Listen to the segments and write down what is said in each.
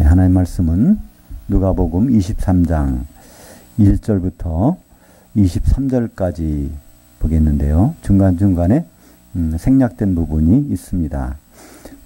하나님 말씀은 누가복음 23장 1절부터 23절까지 보겠는데요. 중간중간에 생략된 부분이 있습니다.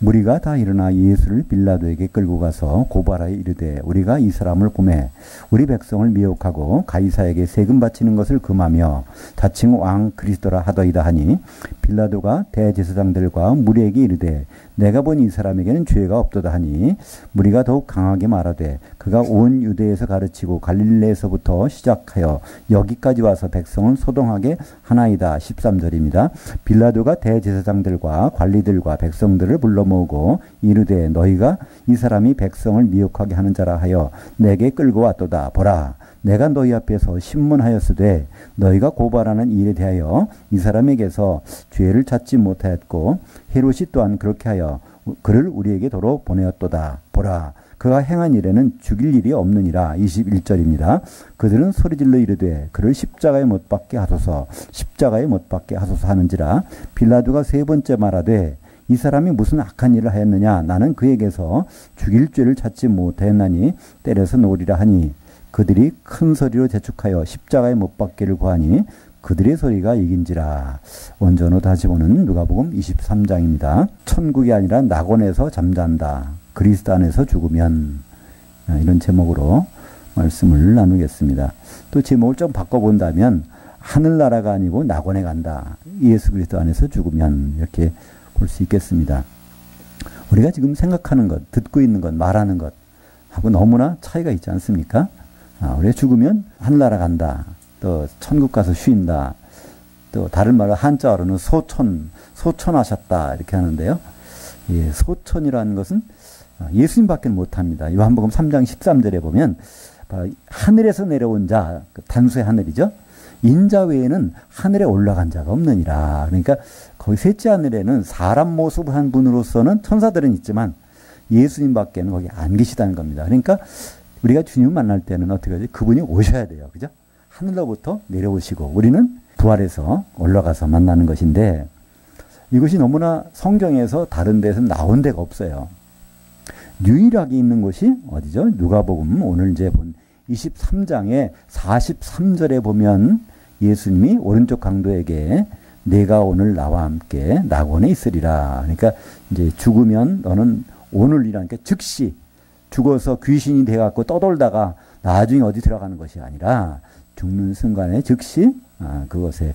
무리가 다 일어나 예수를 빌라도에게 끌고 가서 고발하여 이르되 우리가 이 사람을 보매 우리 백성을 미혹하고 가이사에게 세금 바치는 것을 금하며 자칭 왕 그리스도라 하더이다 하니 빌라도가 대제사장들과 무리에게 이르되 내가 본 이 사람에게는 죄가 없도다 하니 무리가 더욱 강하게 말하되 그가 온 유대에서 가르치고 갈릴레에서부터 시작하여 여기까지 와서 백성을 소동하게 하나이다. 13절입니다. 빌라도가 대제사장들과 관리들과 백성들을 불러 모으고 이르되 너희가 이 사람이 백성을 미혹하게 하는 자라 하여 내게 끌고 왔도다. 보라, 내가 너희 앞에서 신문하였으되 너희가 고발하는 일에 대하여 이 사람에게서 죄를 찾지 못하였고 헤롯이 또한 그렇게 하여 그를 우리에게 도로 보내었도다. 보라, 그가 행한 일에는 죽일 일이 없느니라. 21절입니다. 그들은 소리질러 이르되 그를 십자가에 못 박게 하소서, 십자가에 못 박게 하소서 하는지라. 빌라도가 세 번째 말하되 이 사람이 무슨 악한 일을 하였느냐? 나는 그에게서 죽일 죄를 찾지 못하였나니 때려서 놓으리라 하니 그들이 큰 소리로 재촉하여 십자가에 못 박기를 구하니 그들의 소리가 이긴지라. 원전으로 다시 보는 누가복음 23장입니다. 천국이 아니라 낙원에서 잠잔다. 그리스도 안에서 죽으면, 이런 제목으로 말씀을 나누겠습니다. 또 제목을 좀 바꿔본다면 하늘나라가 아니고 낙원에 간다. 예수 그리스도 안에서 죽으면, 이렇게 볼 수 있겠습니다. 우리가 지금 생각하는 것, 듣고 있는 것, 말하는 것 하고 너무나 차이가 있지 않습니까? 우리가 죽으면 하늘나라 간다. 또 천국 가서 쉰다. 또 다른 말로 한자어로는 소천하셨다 이렇게 하는데요. 예, 소천이라는 것은 예수님밖에 못합니다. 요한복음 3장 13절에 보면 하늘에서 내려온 자, 단수의 하늘이죠. 인자 외에는 하늘에 올라간 자가 없느니라. 그러니까 거기 셋째 하늘에는 사람 모습을 한 분으로서는 천사들은 있지만 예수님밖에는 거기 안 계시다는 겁니다. 그러니까 우리가 주님 만날 때는 어떻게 하지? 그분이 오셔야 돼요. 그죠? 하늘로부터 내려오시고 우리는 부활해서 올라가서 만나는 것인데 이것이 너무나 성경에서 다른 데서 나온 데가 없어요. 유일하게 있는 곳이 어디죠? 누가복음 오늘 이제 본 23장의 43절에 보면 예수님이 오른쪽 강도에게 내가 오늘 나와 함께 낙원에 있으리라. 그러니까 이제 죽으면 너는 오늘이라는 게 즉시 죽어서 귀신이 돼갖고 떠돌다가 나중에 어디 들어가는 것이 아니라 죽는 순간에 즉시 그것에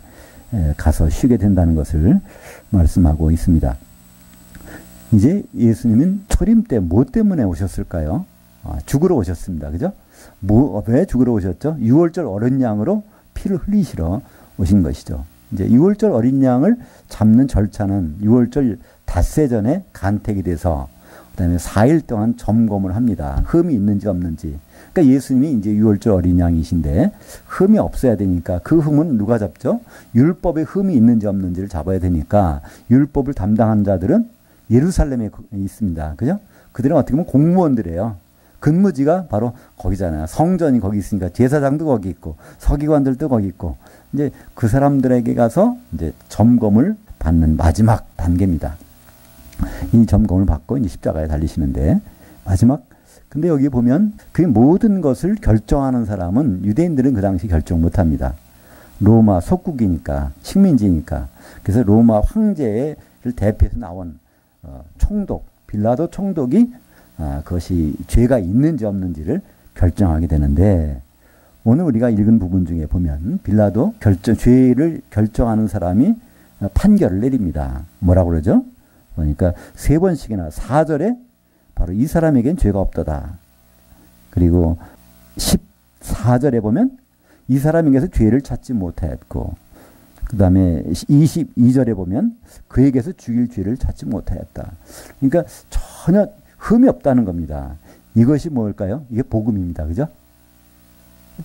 가서 쉬게 된다는 것을 말씀하고 있습니다. 이제 예수님은 초림 때 뭐 때문에 오셨을까요? 죽으러 오셨습니다. 그죠? 왜 죽으러 오셨죠? 6월절 어린 양으로 피를 흘리시러 오신 것이죠. 이제 6월절 어린 양을 잡는 절차는 6월절 닷새 전에 간택이 돼서 그다음에 4일 동안 점검을 합니다. 흠이 있는지 없는지. 그러니까 예수님이 이제 6월절 어린 양이신데 흠이 없어야 되니까 그 흠은 누가 잡죠? 율법에 흠이 있는지 없는지를 잡아야 되니까 율법을 담당하는 자들은 예루살렘에 있습니다. 그죠? 그들은 어떻게 보면 공무원들이에요. 근무지가 바로 거기잖아요. 성전이 거기 있으니까 제사장도 거기 있고 서기관들도 거기 있고 이제 그 사람들에게 가서 이제 점검을 받는 마지막 단계입니다. 이 점검을 받고 이제 십자가에 달리시는데 마지막 근데 여기 보면 그 모든 것을 결정하는 사람은 유대인들은 그 당시 결정 못합니다. 로마 속국이니까 식민지니까 그래서 로마 황제를 대표해서 나온 총독 빌라도 총독이 그것이 죄가 있는지 없는지를 결정하게 되는데 오늘 우리가 읽은 부분 중에 보면 빌라도 죄를 결정하는 사람이 판결을 내립니다. 뭐라고 그러죠? 그러니까 세 번씩이나 4절에 바로 이 사람에겐 죄가 없다다. 그리고 14절에 보면 이 사람에게서 죄를 찾지 못하였고 그 다음에 22절에 보면 그에게서 죽일 죄를 찾지 못하였다. 그러니까 전혀 흠이 없다는 겁니다. 이것이 뭘까요? 이게 복음입니다. 그죠?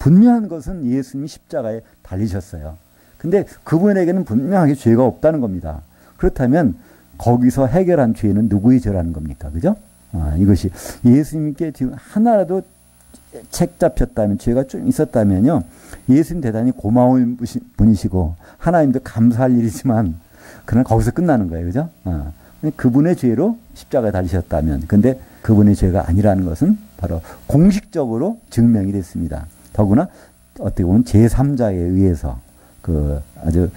분명한 것은 예수님이 십자가에 달리셨어요. 근데 그분에게는 분명하게 죄가 없다는 겁니다. 그렇다면 거기서 해결한 죄는 누구의 죄라는 겁니까? 그죠? 이것이 예수님께 지금 하나라도 책 잡혔다면 죄가 좀 있었다면요. 예수님 대단히 고마운 분이시고 하나님도 감사할 일이지만 그러나 거기서 끝나는 거예요. 그죠? 그분의 죄로 십자가에 달리셨다면 근데 그분의 죄가 아니라는 것은 바로 공식적으로 증명이 됐습니다. 더구나 어떻게 보면 제3자에 의해서 그 아주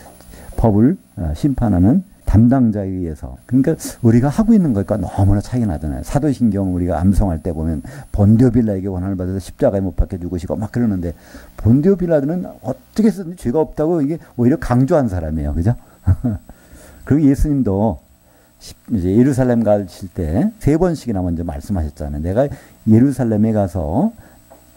법을 심판하는 담당자에 의해서. 그러니까 우리가 하고 있는 것과 너무나 차이가 나잖아요. 사도신경 우리가 암송할 때 보면 본디오 빌라에게 원한을 받아서 십자가에 못 박혀 죽으시고 막 그러는데, 본디오 빌라는 어떻게 해서든 죄가 없다고 이게 오히려 강조한 사람이에요. 그죠? 그리고 예수님도 이제 예루살렘 가실 때 3번씩이나 먼저 말씀하셨잖아요. 내가 예루살렘에 가서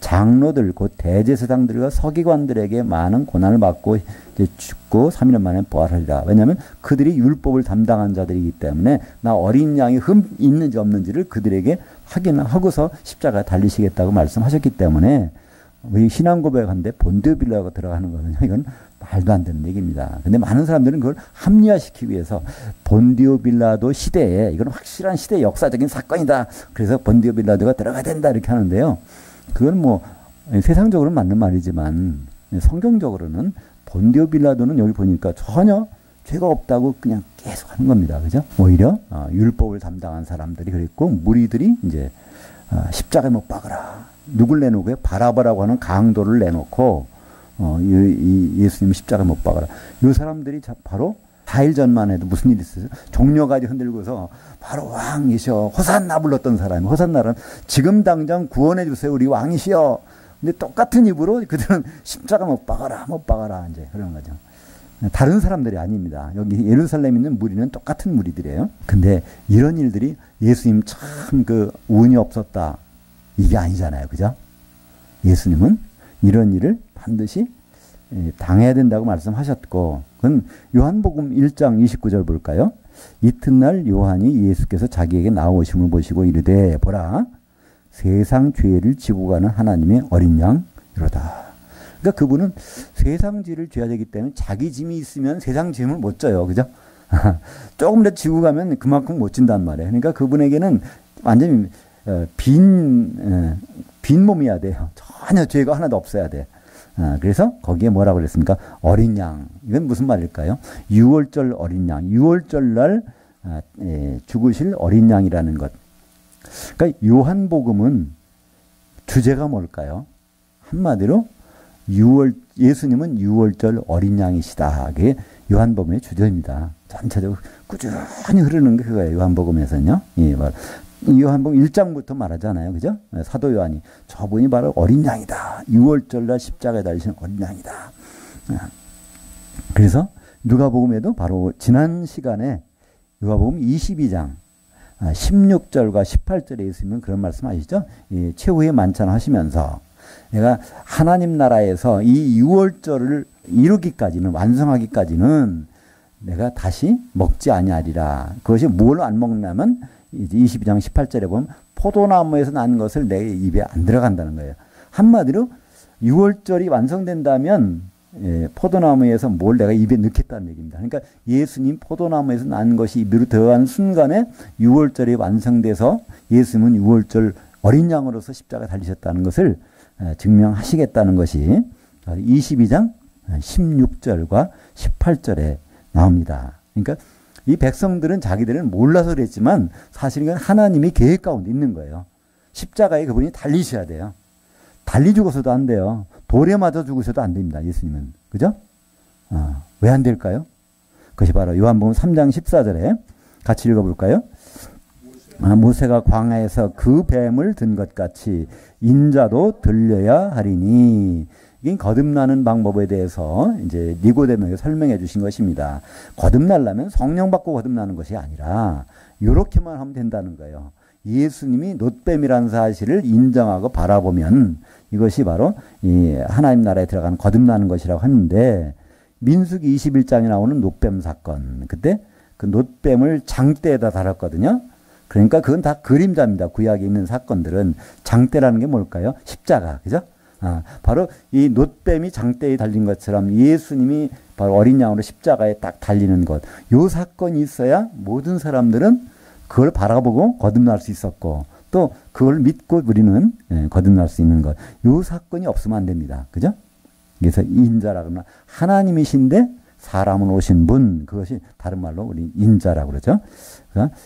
장로들, 곧 대제사장들과 서기관들에게 많은 고난을 받고 이제 죽고 3일 만에 부활하리라. 왜냐하면 그들이 율법을 담당한 자들이기 때문에 나 어린 양이 흠 있는지 없는지를 그들에게 확인하고서 십자가에 달리시겠다고 말씀하셨기 때문에, 우리 신앙 고백하는데 본디오 빌라가 들어가는 거는 이건 말도 안 되는 얘기입니다. 근데 많은 사람들은 그걸 합리화시키기 위해서 본디오 빌라도 시대에, 이건 확실한 시대 역사적인 사건이다, 그래서 본디오 빌라도가 들어가야 된다, 이렇게 하는데요. 그건 뭐 세상적으로는 맞는 말이지만 성경적으로는 본디오 빌라도는 여기 보니까 전혀 죄가 없다고 그냥 계속 하는 겁니다. 그죠? 오히려 율법을 담당한 사람들이 그랬고, 무리들이 이제 십자가에 못 박으라. 누굴 내놓고요? 바라바라고 하는 강도를 내놓고 예수님 십자가에 못 박으라. 이 사람들이 바로 4일 전만 해도 무슨 일이 있었어요? 종려가지 흔들고서 바로 왕이시여 호산나 불렀던 사람이, 호산나는 지금 당장 구원해 주세요, 우리 왕이시여. 근데 똑같은 입으로 그들은 십자가 못 박아라, 못 박아라, 이제 그런 거죠. 다른 사람들이 아닙니다. 여기 예루살렘에 있는 무리는 똑같은 무리들이에요. 근데 이런 일들이 예수님 참 그 운이 없었다, 이게 아니잖아요. 그죠? 예수님은 이런 일을 반드시 당해야 된다고 말씀하셨고, 그건 요한복음 1장 29절 볼까요? 이튿날 요한이 예수께서 자기에게 나오심을 보시고 이르되 보라, 세상 죄를 지고 가는 하나님의 어린 양 이로다. 그러니까 그분은 세상 죄를 져야 되기 때문에 자기 짐이 있으면 세상 짐을 못 져요. 그죠? 조금 더 지고 가면 그만큼 못 진단 말이에요. 그러니까 그분에게는 완전히 빈 몸이어야 돼요. 전혀 죄가 하나도 없어야 돼. 그래서 거기에 뭐라고 그랬습니까? 어린 양. 이건 무슨 말일까요? 6월절 어린 양. 6월절 날 죽으실 어린 양이라는 것. 그러니까 요한복음은 주제가 뭘까요? 한마디로 예수님은 6월절 어린 양이시다. 그게 요한복음의 주제입니다. 전체적으로 꾸준히 흐르는 게 그거예요. 요한복음에서는요. 예, 요한복음 1장부터 말하잖아요. 그죠? 사도 요한이 저분이 바로 어린 양이다. 6월절 날 십자가에 달리시는 어린 양이다. 그래서 누가복음에도 바로 지난 시간에 누가복음 22장 16절과 18절에 있으면 그런 말씀 하시죠? 최후의 만찬 하시면서 내가 하나님 나라에서 이 6월절을 이루기까지는, 완성하기까지는 내가 다시 먹지 아니하리라. 그것이 뭘 안 먹냐면 22장 18절에 보면 포도나무에서 난 것을 내 입에 안 들어간다는 거예요. 한마디로 6월절이 완성된다면 포도나무에서 뭘 내가 입에 넣겠다는 얘기입니다. 그러니까 예수님 포도나무에서 난 것이 입으로 들어가는 순간에 6월절이 완성돼서 예수님은 6월절 어린 양으로서 십자가에 달리셨다는 것을 증명하시겠다는 것이 22장 16절과 18절에 나옵니다. 그러니까 이 백성들은 자기들은 몰라서 그랬지만 사실은 하나님이 계획 가운데 있는 거예요. 십자가에 그분이 달리셔야 돼요. 달리 죽어서도 안 돼요. 돌에 맞아 죽으셔도 안 됩니다. 예수님은. 그죠? 왜 안 될까요? 그것이 바로 요한복음 3장 14절에 같이 읽어볼까요? 모세가 광야에서 그 뱀을 든 것 같이 인자도 들려야 하리니. 이게 거듭나는 방법에 대해서 이제 니고데모에게 설명해 주신 것입니다. 거듭나려면 성령 받고 거듭나는 것이 아니라 이렇게만 하면 된다는 거예요. 예수님이 놋뱀이라는 사실을 인정하고 바라보면 이것이 바로 이 하나님 나라에 들어가는 거듭나는 것이라고 하는데, 민수기 21장에 나오는 놋뱀 사건, 그때 그 놋뱀을 장대에다 달았거든요. 그러니까 그건 다 그림자입니다. 구약에 있는 사건들은. 장대라는 게 뭘까요? 십자가. 그죠? 바로 이 놋뱀이 장대에 달린 것처럼 예수님이 바로 어린 양으로 십자가에 딱 달리는 것. 요 사건이 있어야 모든 사람들은 그걸 바라보고 거듭날 수 있었고, 또 그걸 믿고 우리는 거듭날 수 있는 것. 요 사건이 없으면 안 됩니다. 그죠? 그래서 인자라 그러면 하나님이신데 사람은 오신 분, 그것이 다른 말로 우리 인자라고 그러죠. 그러니까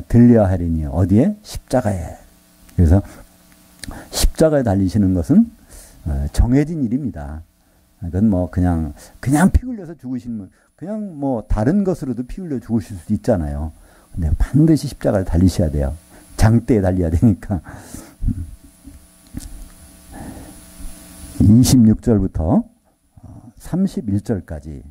들려야 하리니 어디에? 십자가에 그래서 십자가에 달리시는 것은 정해진 일입니다. 그건 뭐 그냥 피 흘려서 죽으시면 그냥 뭐 다른 것으로도 피 흘려 죽으실 수도 있잖아요. 근데 반드시 십자가를 달리셔야 돼요. 장대에 달려야 되니까. 26절부터 31절까지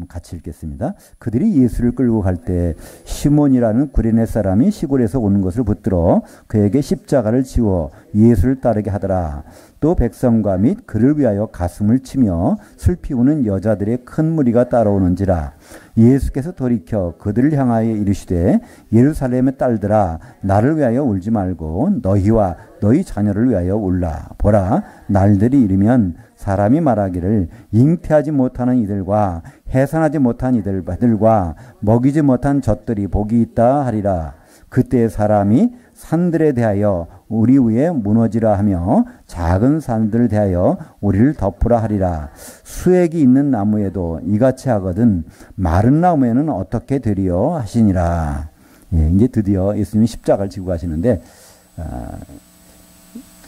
같이 읽겠습니다. 그들이 예수를 끌고 갈 때 시몬이라는 구레네 사람이 시골에서 오는 것을 붙들어 그에게 십자가를 지워 예수를 따르게 하더라. 또 백성과 및 그를 위하여 가슴을 치며 슬피 우는 여자들의 큰 무리가 따라오는지라. 예수께서 돌이켜 그들을 향하여 이르시되 예루살렘의 딸들아 나를 위하여 울지 말고 너희와 너희 자녀를 위하여 울라. 보라 날들이 이르면 사람이 말하기를 잉태하지 못하는 이들과 해산하지 못한 이들과 먹이지 못한 젖들이 복이 있다 하리라. 그때 사람이 산들에 대하여 우리 위에 무너지라 하며 작은 산들을 대하여 우리를 덮으라 하리라. 수액이 있는 나무에도 이같이 하거든 마른 나무에는 어떻게 되리요 하시니라. 예, 이제 드디어 예수님이 십자가를 지고 가시는데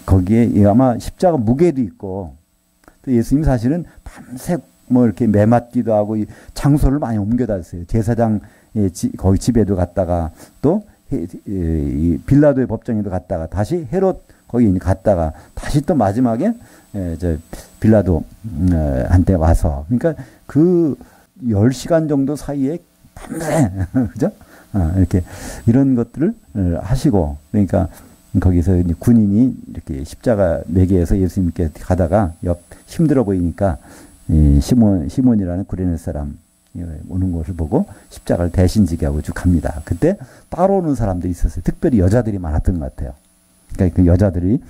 거기에 아마 십자가 무게도 있고 또 예수님 사실은 밤새 뭐 이렇게 매맞기도 하고 장소를 많이 옮겨다녔어요. 제사장 거기 집에도 갔다가 또 빌라도의 법정에도 갔다가 다시 헤롯 거기 갔다가 다시 또 마지막에 저 빌라도 한테 와서 그러니까 그 10시간 정도 사이에 밤새 그죠? 이렇게 이런 것들을 하시고 그러니까 거기서 이제 군인이 이렇게 십자가 매개해서 예수님께 가다가 힘들어 보이니까 시몬이라는 구레네 사람 오는 것을 보고 십자가를 대신 지게 하고 쭉 갑니다. 그때 따라오는 사람들이 있었어요. 특별히 여자들이 많았던 것 같아요. 그러니까 그 여자들이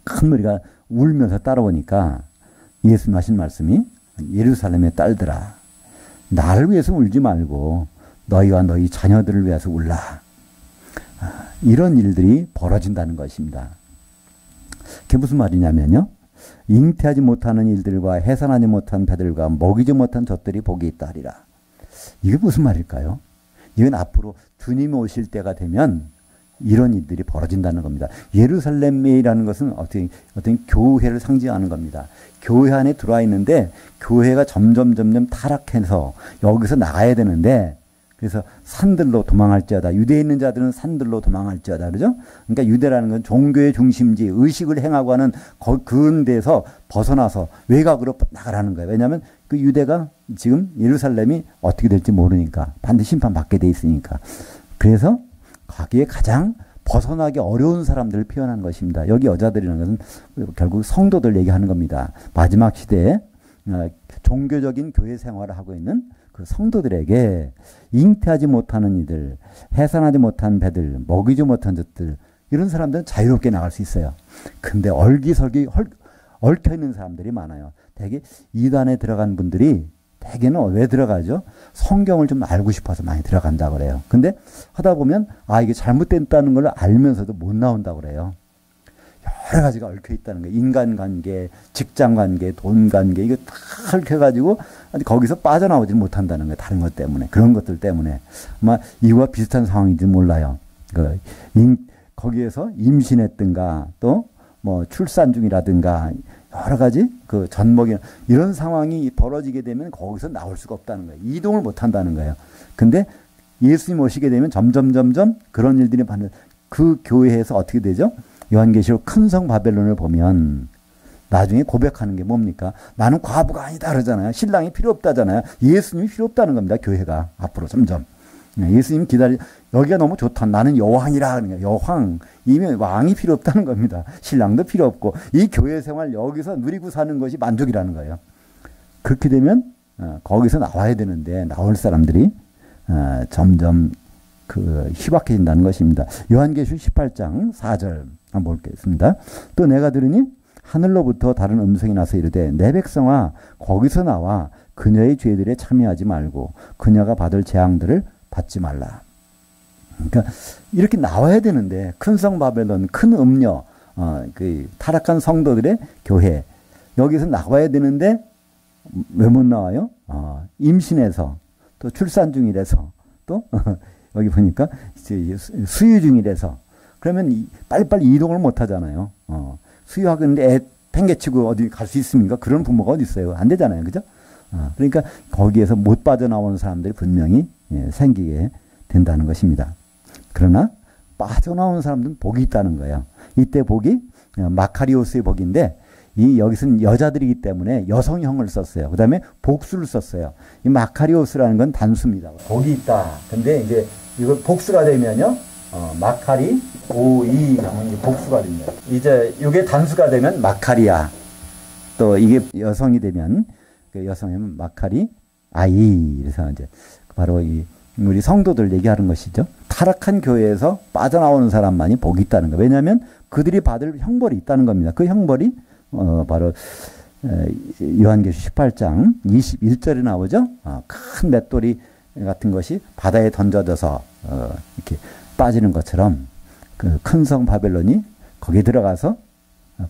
큰 무리가 울면서 따라오니까 예수님 하신 말씀이 예루살렘의 딸들아 나를 위해서 울지 말고 너희와 너희 자녀들을 위해서 울라. 이런 일들이 벌어진다는 것입니다. 그게 무슨 말이냐면요. 잉태하지 못하는 일들과 해산하지 못한 배들과 먹이지 못한 젖들이 복이 있다 하리라. 이게 무슨 말일까요? 이건 앞으로 주님이 오실 때가 되면 이런 일들이 벌어진다는 겁니다. 예루살렘이라는 것은 어떤 교회를 상징하는 겁니다. 교회 안에 들어와 있는데 교회가 점점 타락해서 여기서 나가야 되는데 그래서 산들로 도망할지어다. 유대에 있는 자들은 산들로 도망할지어다. 그러죠? 그러니까 유대라는 건 종교의 중심지, 의식을 행하고 하는 그런 데서 벗어나서 외곽으로 나가라는 거예요. 왜냐하면 그 유대가 지금 예루살렘이 어떻게 될지 모르니까 반드시 심판받게 돼 있으니까. 그래서 거기에 가장 벗어나기 어려운 사람들을 표현한 것입니다. 여기 여자들이라는 것은 결국 성도들 얘기하는 겁니다. 마지막 시대에 종교적인 교회 생활을 하고 있는 그 성도들에게 잉태하지 못하는 이들, 해산하지 못한 배들, 먹이지 못한 젖들 이런 사람들은 자유롭게 나갈 수 있어요. 근데 얼기설기 얽혀있는 사람들이 많아요. 대개 이단에 들어간 분들이 대개는 왜 들어가죠? 성경을 좀 알고 싶어서 많이 들어간다고 그래요. 근데 하다 보면 이게 잘못됐다는 걸 알면서도 못 나온다고 그래요. 여러 가지가 얽혀 있다는 거예요. 인간관계, 직장관계, 돈관계 이거 다 얽혀가지고 거기서 빠져나오지 못한다는 거예요. 다른 것 때문에. 그런 것들 때문에. 아마 이와 비슷한 상황인지 몰라요. 거기에서 임신했든가 또 뭐 출산 중이라든가 여러 가지 그 전목이 이런 상황이 벌어지게 되면 거기서 나올 수가 없다는 거예요. 이동을 못 한다는 거예요. 근데 예수님 오시게 되면 점점 그런 일들이 받는 그 교회에서 어떻게 되죠? 요한계시록 큰 성 바벨론을 보면 나중에 고백하는 게 뭡니까? 나는 과부가 아니다 그러잖아요. 신랑이 필요 없다잖아요. 예수님이 필요 없다는 겁니다. 교회가 앞으로 점점. 예수님 여기가 너무 좋다. 나는 여왕이라 하는 거예요. 여왕. 이미 왕이 필요 없다는 겁니다. 신랑도 필요 없고 이 교회 생활 여기서 누리고 사는 것이 만족이라는 거예요. 그렇게 되면 거기서 나와야 되는데 나올 사람들이 점점 희박해진다는 것입니다. 요한계시록 18장 4절 한번 보겠습니다. 또 내가 들으니 하늘로부터 다른 음성이 나서 이르되 내 백성아 거기서 나와 그녀의 죄들에 참여하지 말고 그녀가 받을 재앙들을 받지 말라. 그러니까 이렇게 나와야 되는데 큰 성 바벨론, 큰 음녀, 그 타락한 성도들의 교회 여기서 나와야 되는데 왜 못 나와요? 임신해서 또 출산 중이라서 또 여기 보니까 수유 중이라서 그러면 빨리빨리 이동을 못 하잖아요. 수유하는데 애 팽개치고 어디 갈 수 있습니까? 그런 부모가 어디 있어요? 안 되잖아요. 그죠? 그러니까 거기에서 못 빠져나오는 사람들이 분명히 생기게 된다는 것입니다. 그러나 빠져나오는 사람들은 복이 있다는 거예요. 이때 복이 마카리오스의 복인데 여기서는 여자들이기 때문에 여성형을 썼어요. 그 다음에 복수를 썼어요. 이 마카리오스라는 건 단수입니다. 복이 있다. 근데 이제 이거 복수가 되면요. 마카리 오이 복수가 됩니다. 이제 이게 단수가 되면 마카리아. 또 이게 여성이 되면 그 여성이면 마카리 아이. 그래서 이제 바로 이 우리 성도들 얘기하는 것이죠. 타락한 교회에서 빠져나오는 사람만이 복이 있다는 거예요. 왜냐하면 그들이 받을 형벌이 있다는 겁니다. 그 형벌이 바로 요한계시 18장 21절에 나오죠. 큰 맷돌이 같은 것이 바다에 던져져서 이렇게 빠지는 것처럼 그 큰 성 바벨론이 거기에 들어가서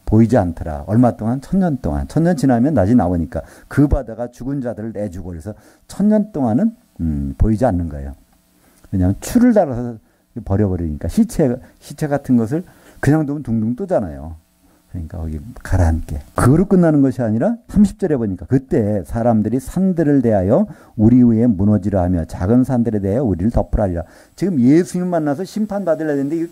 보이지 않더라. 얼마 동안? 1000년 동안. 1000년 지나면 낮이 나오니까 그 바다가 죽은 자들을 내주고 그래서 1000년 동안은 보이지 않는 거예요. 왜냐하면 추를 달아서 버려버리니까 시체 같은 것을 그냥 두면 둥둥 뜨잖아요. 그러니까 거기 가라앉게. 그거로 끝나는 것이 아니라 30절에 보니까 그때 사람들이 산들을 대하여 우리 위에 무너지려 하며 작은 산들에 대하여 우리를 덮으라리라. 지금 예수님 만나서 심판받으려 했는데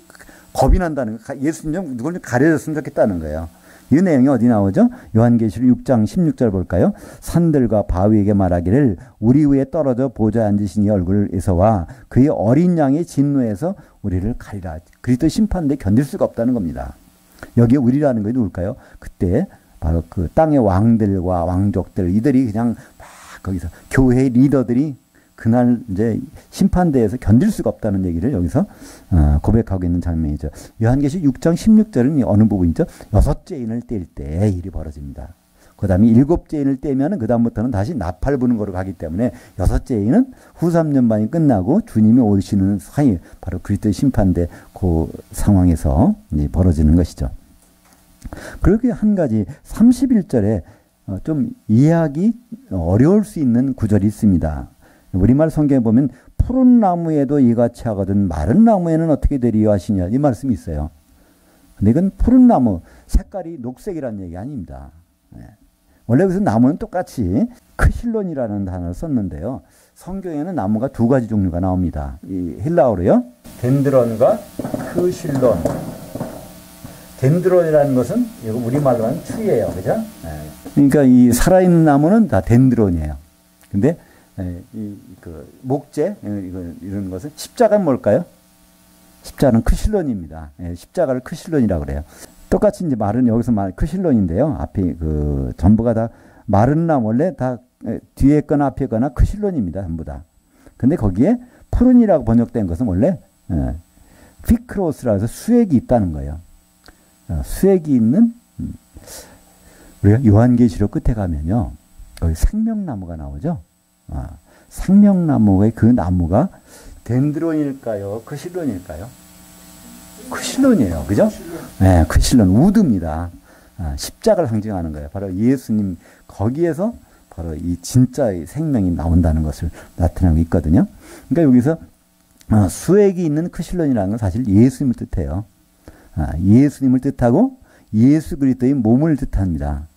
겁이 난다는 거예요. 예수님 좀 누굴 좀 가려줬으면 좋겠다는 거예요. 이 내용이 어디 나오죠? 요한계시록 6장 16절 볼까요? 산들과 바위에게 말하기를 우리 위에 떨어져 보좌에 앉으신 이 얼굴에서와 그의 어린 양의 진노에서 우리를 가리라. 그리스도 심판대 견딜 수가 없다는 겁니다. 여기에 우리라는 것이 누굴까요? 그때 바로 그 땅의 왕들과 왕족들 이들이 그냥 막 거기서 교회의 리더들이 그날 이제 심판대에서 견딜 수가 없다는 얘기를 여기서 고백하고 있는 장면이죠. 요한계시 6장 16절은 어느 부분이죠? 6째 인을 뗄 때 일이 벌어집니다. 그 다음에 7째 인을 떼면 그 다음부터는 다시 나팔 부는 거로 가기 때문에 6째 인은 후 3년반이 끝나고 주님이 오시는 사이 바로 그리스도의 심판대 그 상황에서 벌어지는 것이죠. 그렇게 한 가지 31절에 좀 이해하기 어려울 수 있는 구절이 있습니다. 우리말 성경에 보면 푸른 나무에도 이같이 하거든 마른 나무에는 어떻게 되리요 하시냐 이 말씀이 있어요. 근데 이건 푸른 나무 색깔이 녹색이라는 얘기 아닙니다. 원래 그래서 나무는 똑같이 크실론이라는 단어를 썼는데요. 성경에는 나무가 두 가지 종류가 나옵니다. 이 헬라어로요. 덴드론과 크실론. 덴드론이라는 것은 우리말로 하는 추예요. 그죠? 그러니까 이 살아있는 나무는 다 덴드론이에요. 근데 그 목재 이런 것은 십자가는 뭘까요? 십자가는 크실론입니다. 십자가를 크실론이라고 그래요. 똑같이 이제 말은 여기서 크실론인데요. 앞에 그 전부가 다 마른 나무 원래 다 뒤에 거나 앞에 거나 크실론입니다. 전부 다. 근데 거기에 푸른이라고 번역된 것은 원래 피크로스라 해서 수액이 있다는 거예요. 수액이 있는 우리가 요한계시록 끝에 가면요. 거기 생명나무가 나오죠. 생명나무의 그 나무가 덴드론일까요? 크실론일까요? 크실론이에요. 그죠? 네, 크실론. 우드입니다. 십자가를 상징하는 거예요. 바로 예수님 거기에서 바로 이 진짜의 생명이 나온다는 것을 나타내고 있거든요. 그러니까 여기서 수액이 있는 크실론이라는 건 사실 예수님을 뜻해요. 예수님을 뜻하고 예수 그리스도의 몸을 뜻합니다.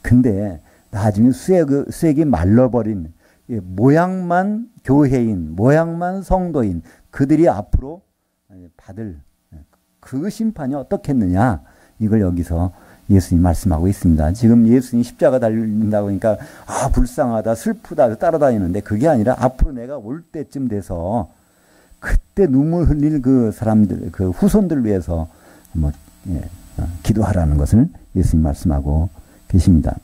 근데 나중에 수액이 말라버린 모양만 교회인, 모양만 성도인 그들이 앞으로 받을 그 심판이 어떻겠느냐 이걸 여기서 예수님 말씀하고 있습니다. 지금 예수님 십자가 달린다고 하니까 불쌍하다 슬프다 따라다니는데 그게 아니라 앞으로 내가 올 때쯤 돼서 그때 눈물 흘릴 그 사람들 그 후손들 위해서 기도하라는 것을 예수님 말씀하고 계십니다.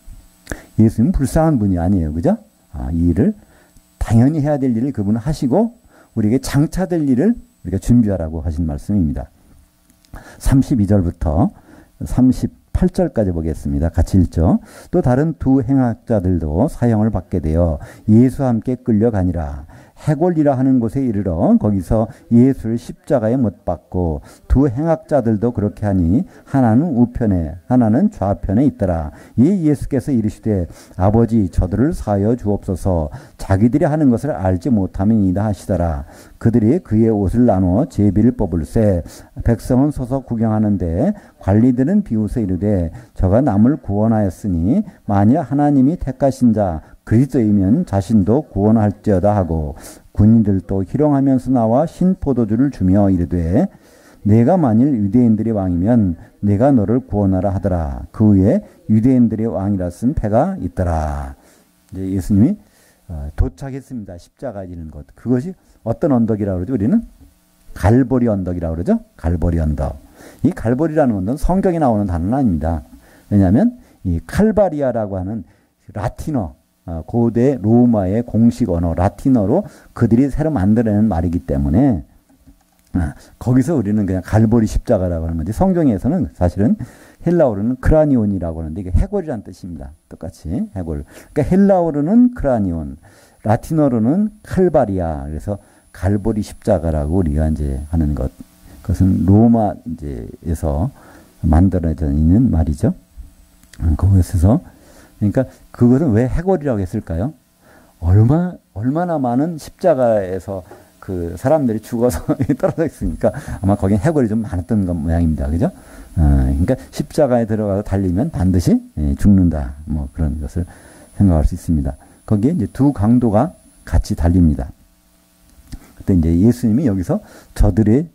예수님은 불쌍한 분이 아니에요. 그죠? 이 일을 당연히 해야 될 일을 그분은 하시고 우리에게 장차될 일을 우리가 준비하라고 하신 말씀입니다. 32절부터 38절까지 보겠습니다. 같이 읽죠. 또 다른 두 행악자들도 사형을 받게 되어 예수와 함께 끌려가니라. 해골이라 하는 곳에 이르러 거기서 예수를 십자가에 못 박고 두 행악자들도 그렇게 하니 하나는 우편에 하나는 좌편에 있더라. 이 예수께서 이르시되 아버지 저들을 사하여 주옵소서 자기들이 하는 것을 알지 못함이니이다 하시더라. 그들이 그의 옷을 나누어 제비를 뽑을세 백성은 서서 구경하는데 관리들은 비웃어 이르되 저가 남을 구원하였으니 만일 하나님이 택하신 자 그리스도이면 자신도 구원할지어다 하고 군인들도 희롱하면서 나와 신 포도주를 주며 이르되 내가 만일 유대인들의 왕이면 내가 너를 구원하라 하더라. 그 후에 유대인들의 왕이라 쓴 패가 있더라. 이제 예수님이 도착했습니다. 십자가에 지는 곳. 그것이 어떤 언덕이라고 그러죠? 우리는 갈보리 언덕이라고 그러죠? 갈보리 언덕. 이 갈보리라는 언덕은 성경에 나오는 단어는 아닙니다. 왜냐하면 이 칼바리아라고 하는 라틴어, 고대 로마의 공식 언어 라틴어로 그들이 새로 만들어낸 말이기 때문에 거기서 우리는 그냥 갈보리 십자가라고 하는 건데 성경에서는 사실은 헬라어로는 크라니온이라고 하는데 이게 해골이라는 뜻입니다. 똑같이 해골. 그러니까 헬라어로는 크라니온, 라틴어로는 칼바리아. 그래서 갈보리 십자가라고 우리가 이제 하는 것. 그것은 로마 이제에서 만들어져 있는 말이죠. 거기서 그러니까 그것은 왜 해골이라고 했을까요? 얼마나 많은 십자가에서 그 사람들이 죽어서 떨어져 있으니까 아마 거긴 해골이 좀 많았던 것 모양입니다. 그죠? 그러니까 십자가에 들어가서 달리면 반드시 죽는다. 뭐 그런 것을 생각할 수 있습니다. 거기에 이제 두 강도가 같이 달립니다. 그때 이제 예수님이 여기서 저들을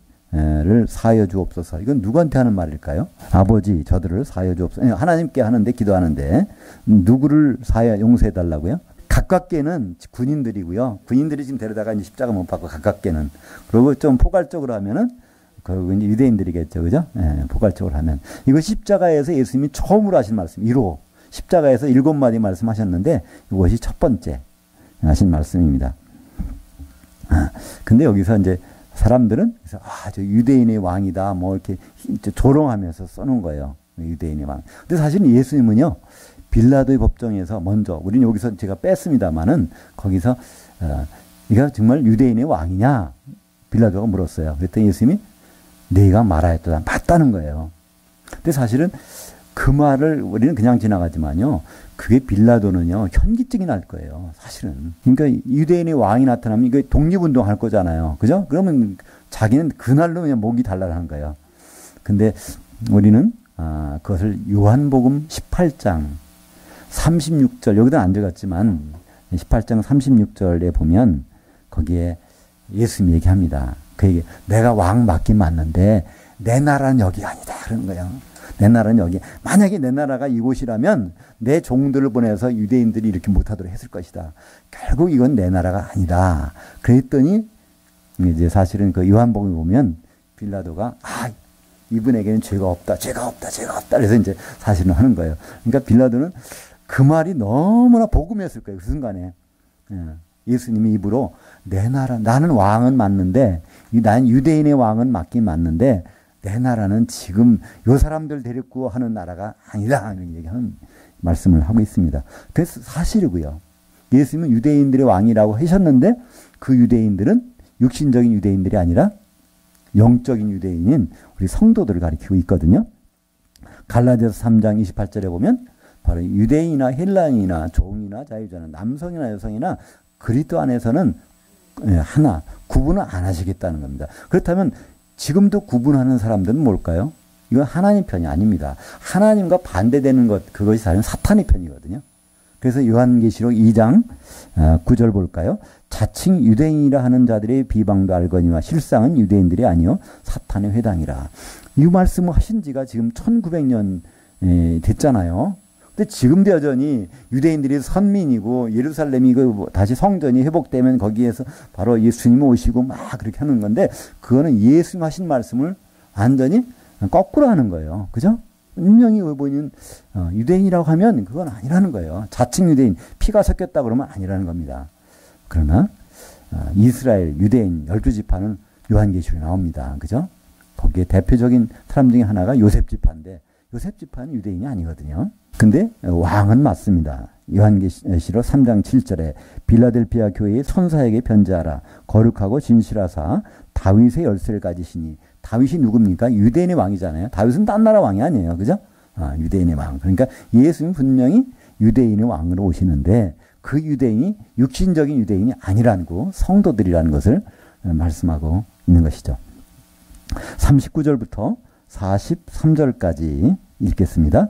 사하여 주옵소서. 이건 누구한테 하는 말일까요? 아버지 저들을 사하여 주옵소서. 하나님께 하는데 기도하는데 누구를 사하여 용서해 달라고요? 가깝게는 군인들이고요. 군인들이 지금 데려다가 이제 십자가 못 박고 가깝게는. 그리고 좀 포괄적으로 하면은 그리고 이제 유대인들이겠죠. 그죠? 예, 포괄적으로 하면. 이거 십자가에서 예수님이 처음으로 하신 말씀 1호. 십자가에서 7마디 말씀하셨는데 이것이 첫 번째 하신 말씀입니다. 근데 여기서 이제 사람들은 저 유대인의 왕이다 뭐 이렇게 조롱하면서 써놓은 거예요. 유대인의 왕. 근데 사실 예수님은요. 빌라도의 법정에서 먼저 우리는 여기서 제가 뺐습니다만은 거기서 네가 정말 유대인의 왕이냐? 빌라도가 물었어요. 그랬더니 예수님이 네가 말하였다. 맞다는 거예요. 근데 사실은 그 말을 우리는 그냥 지나가지만요. 그게 빌라도는요. 현기증이 날 거예요. 사실은. 그러니까 유대인의 왕이 나타나면 이거 독립운동 할 거잖아요. 그죠? 그러면 자기는 그날로 그냥 목이 달라라는 거예요. 근데 우리는 그것을 요한복음 18장 36절 여기다 안 적었지만 18장 36절에 보면 거기에 예수님이 얘기합니다. 그 얘기 내가 왕 맞긴 맞는데 내 나라는 여기 아니다 그러는 거예요. 내 나라는 여기. 만약에 내 나라가 이곳이라면 내 종들을 보내서 유대인들이 이렇게 못하도록 했을 것이다. 결국 이건 내 나라가 아니다. 그랬더니 이제 사실은 그 요한복음에 보면 빌라도가 이분에게는 죄가 없다. 그래서 이제 사실은 하는 거예요. 그러니까 빌라도는 그 말이 너무나 복음이었을 거예요. 그 순간에. 예수님이 입으로 내 나라, 나는 왕은 맞는데, 난 유대인의 왕은 맞긴 맞는데, 내 나라는 지금 요 사람들 데리고 하는 나라가 아니다. 이런 얘기하는 말씀을 하고 있습니다. 그래서 사실이고요. 예수님은 유대인들의 왕이라고 하셨는데, 그 유대인들은 육신적인 유대인들이 아니라 영적인 유대인인 우리 성도들을 가리키고 있거든요. 갈라디아서 3장 28절에 보면 바로 유대인이나 헬라인이나 종이나 자유자는 남성이나 여성이나 그리스도 안에서는 하나 구분을 안 하시겠다는 겁니다. 그렇다면 지금도 구분하는 사람들은 뭘까요? 이건 하나님 편이 아닙니다. 하나님과 반대되는 것 그것이 사실은 사탄의 편이거든요. 그래서 요한계시록 2장 9절 볼까요? 자칭 유대인이라 하는 자들의 비방도 알거니와 실상은 유대인들이 아니요 사탄의 회당이라. 이 말씀을 하신 지가 지금 1900년 됐잖아요. 근데 지금도 여전히 유대인들이 선민이고 예루살렘이 다시 성전이 회복되면 거기에서 바로 예수님이 오시고 막 그렇게 하는 건데 그거는 예수님 하신 말씀을 완전히 거꾸로 하는 거예요. 그죠? 분명히 보이는 유대인이라고 하면 그건 아니라는 거예요. 자칭 유대인, 피가 섞였다 그러면 아니라는 겁니다. 그러나 이스라엘 유대인 12지파는 요한계시록에 나옵니다. 그죠? 거기에 대표적인 사람 중에 하나가 요셉 지파인데 요셉 지파는 유대인이 아니거든요. 근데 왕은 맞습니다. 요한계시록 3장 7절에 빌라델피아 교회의 천사에게 편지하라. 거룩하고 진실하사 다윗의 열쇠를 가지시니. 다윗이 누굽니까? 유대인의 왕이잖아요. 다윗은 딴 나라 왕이 아니에요. 그죠? 유대인의 왕. 그러니까 예수는 분명히 유대인의 왕으로 오시는데 그 유대인이 육신적인 유대인이 아니라는 거, 성도들이라는 것을 말씀하고 있는 것이죠. 39절부터 43절까지 읽겠습니다.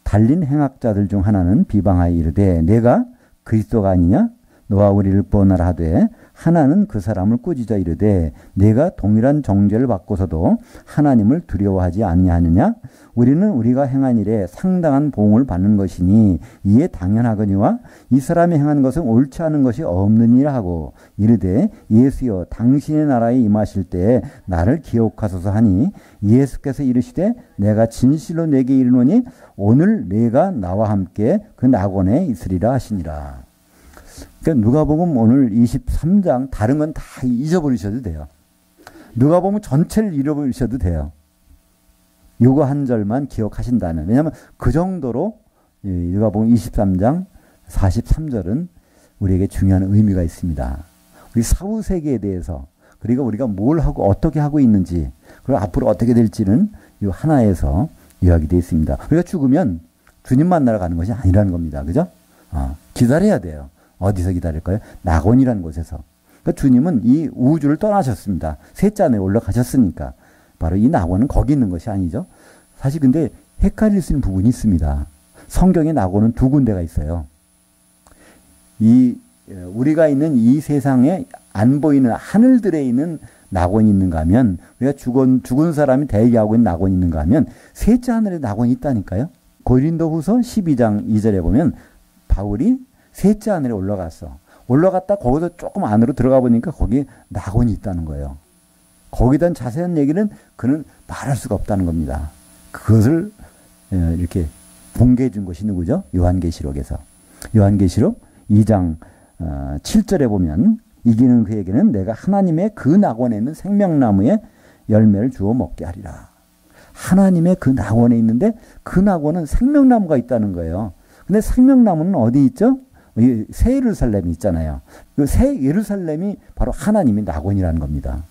달린 행악자들 중 하나는 비방하여 이르되 내가 그리스도가 아니냐? 너와 우리를 구원하라 하되 하나는 그 사람을 꾸짖어 이르되 내가 동일한 정죄를 받고서도 하나님을 두려워하지 아니하느냐? 우리는 우리가 행한 일에 상당한 보응을 받는 것이니 이에 당연하거니와 이 사람이 행한 것은 옳지 않은 것이 없느니라 하고 이르되 예수여 당신의 나라에 임하실 때에 나를 기억하소서 하니 예수께서 이르시되 내가 진실로 내게 이르노니 오늘 내가 나와 함께 그 낙원에 있으리라 하시니라. 그러니까 누가복음 오늘 23장 다른 건 다 잊어버리셔도 돼요. 누가복음 전체를 잃어버리셔도 돼요. 요거 한 절만 기억하신다면. 왜냐하면 그 정도로 누가복음 23장 43절은 우리에게 중요한 의미가 있습니다. 우리 사후세계에 대해서 그리고 우리가 뭘 하고 어떻게 하고 있는지 그리고 앞으로 어떻게 될지는 이 하나에서 이야기되어 있습니다. 우리가 죽으면 주님 만나러 가는 것이 아니라는 겁니다. 그죠? 기다려야 돼요. 어디서 기다릴까요? 낙원이라는 곳에서. 그러니까 주님은 이 우주를 떠나셨습니다. 셋째 하늘에 올라가셨으니까. 바로 이 낙원은 거기 있는 것이 아니죠. 사실 근데 헷갈릴 수 있는 부분이 있습니다. 성경에 낙원은 두 군데가 있어요. 우리가 있는 이 세상에 안 보이는 하늘들에 있는 낙원이 있는가 하면 우리가 죽은 사람이 대기하고 있는 낙원이 있는가 하면 셋째 하늘에 낙원이 있다니까요. 고린도후서 12장 2절에 보면 바울이 셋째 하늘에 올라갔다 거기서 조금 안으로 들어가 보니까 거기에 낙원이 있다는 거예요. 거기에 대한 자세한 얘기는 그는 말할 수가 없다는 겁니다. 그것을 이렇게 공개해 준 것이 누구죠? 요한계시록에서. 요한계시록 2장 7절에 보면 이기는 그에게는 내가 하나님의 그 낙원에 있는 생명나무의 열매를 주어 먹게 하리라. 하나님의 그 낙원에 있는데 그 낙원은 생명나무가 있다는 거예요. 근데 생명나무는 어디 있죠? 새 예루살렘이 있잖아요. 그 새 예루살렘이 바로 하나님의 낙원이라는 겁니다.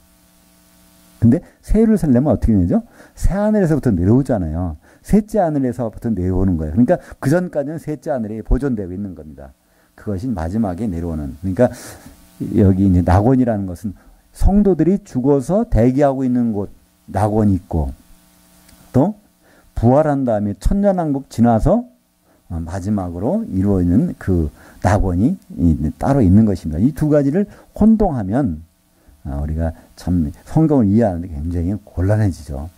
근데 새 예루살렘은 어떻게 되죠? 새 하늘에서부터 내려오잖아요. 셋째 하늘에서부터 내려오는 거예요. 그러니까 그 전까지는 셋째 하늘에 보존되고 있는 겁니다. 그것이 마지막에 내려오는. 그러니까 여기 이제 낙원이라는 것은 성도들이 죽어서 대기하고 있는 곳 낙원이 있고 또 부활한 다음에 천년왕국 지나서 마지막으로 이루어지는 그 낙원이 따로 있는 것입니다. 이 두 가지를 혼동하면 우리가 참 성경을 이해하는데 굉장히 곤란해지죠.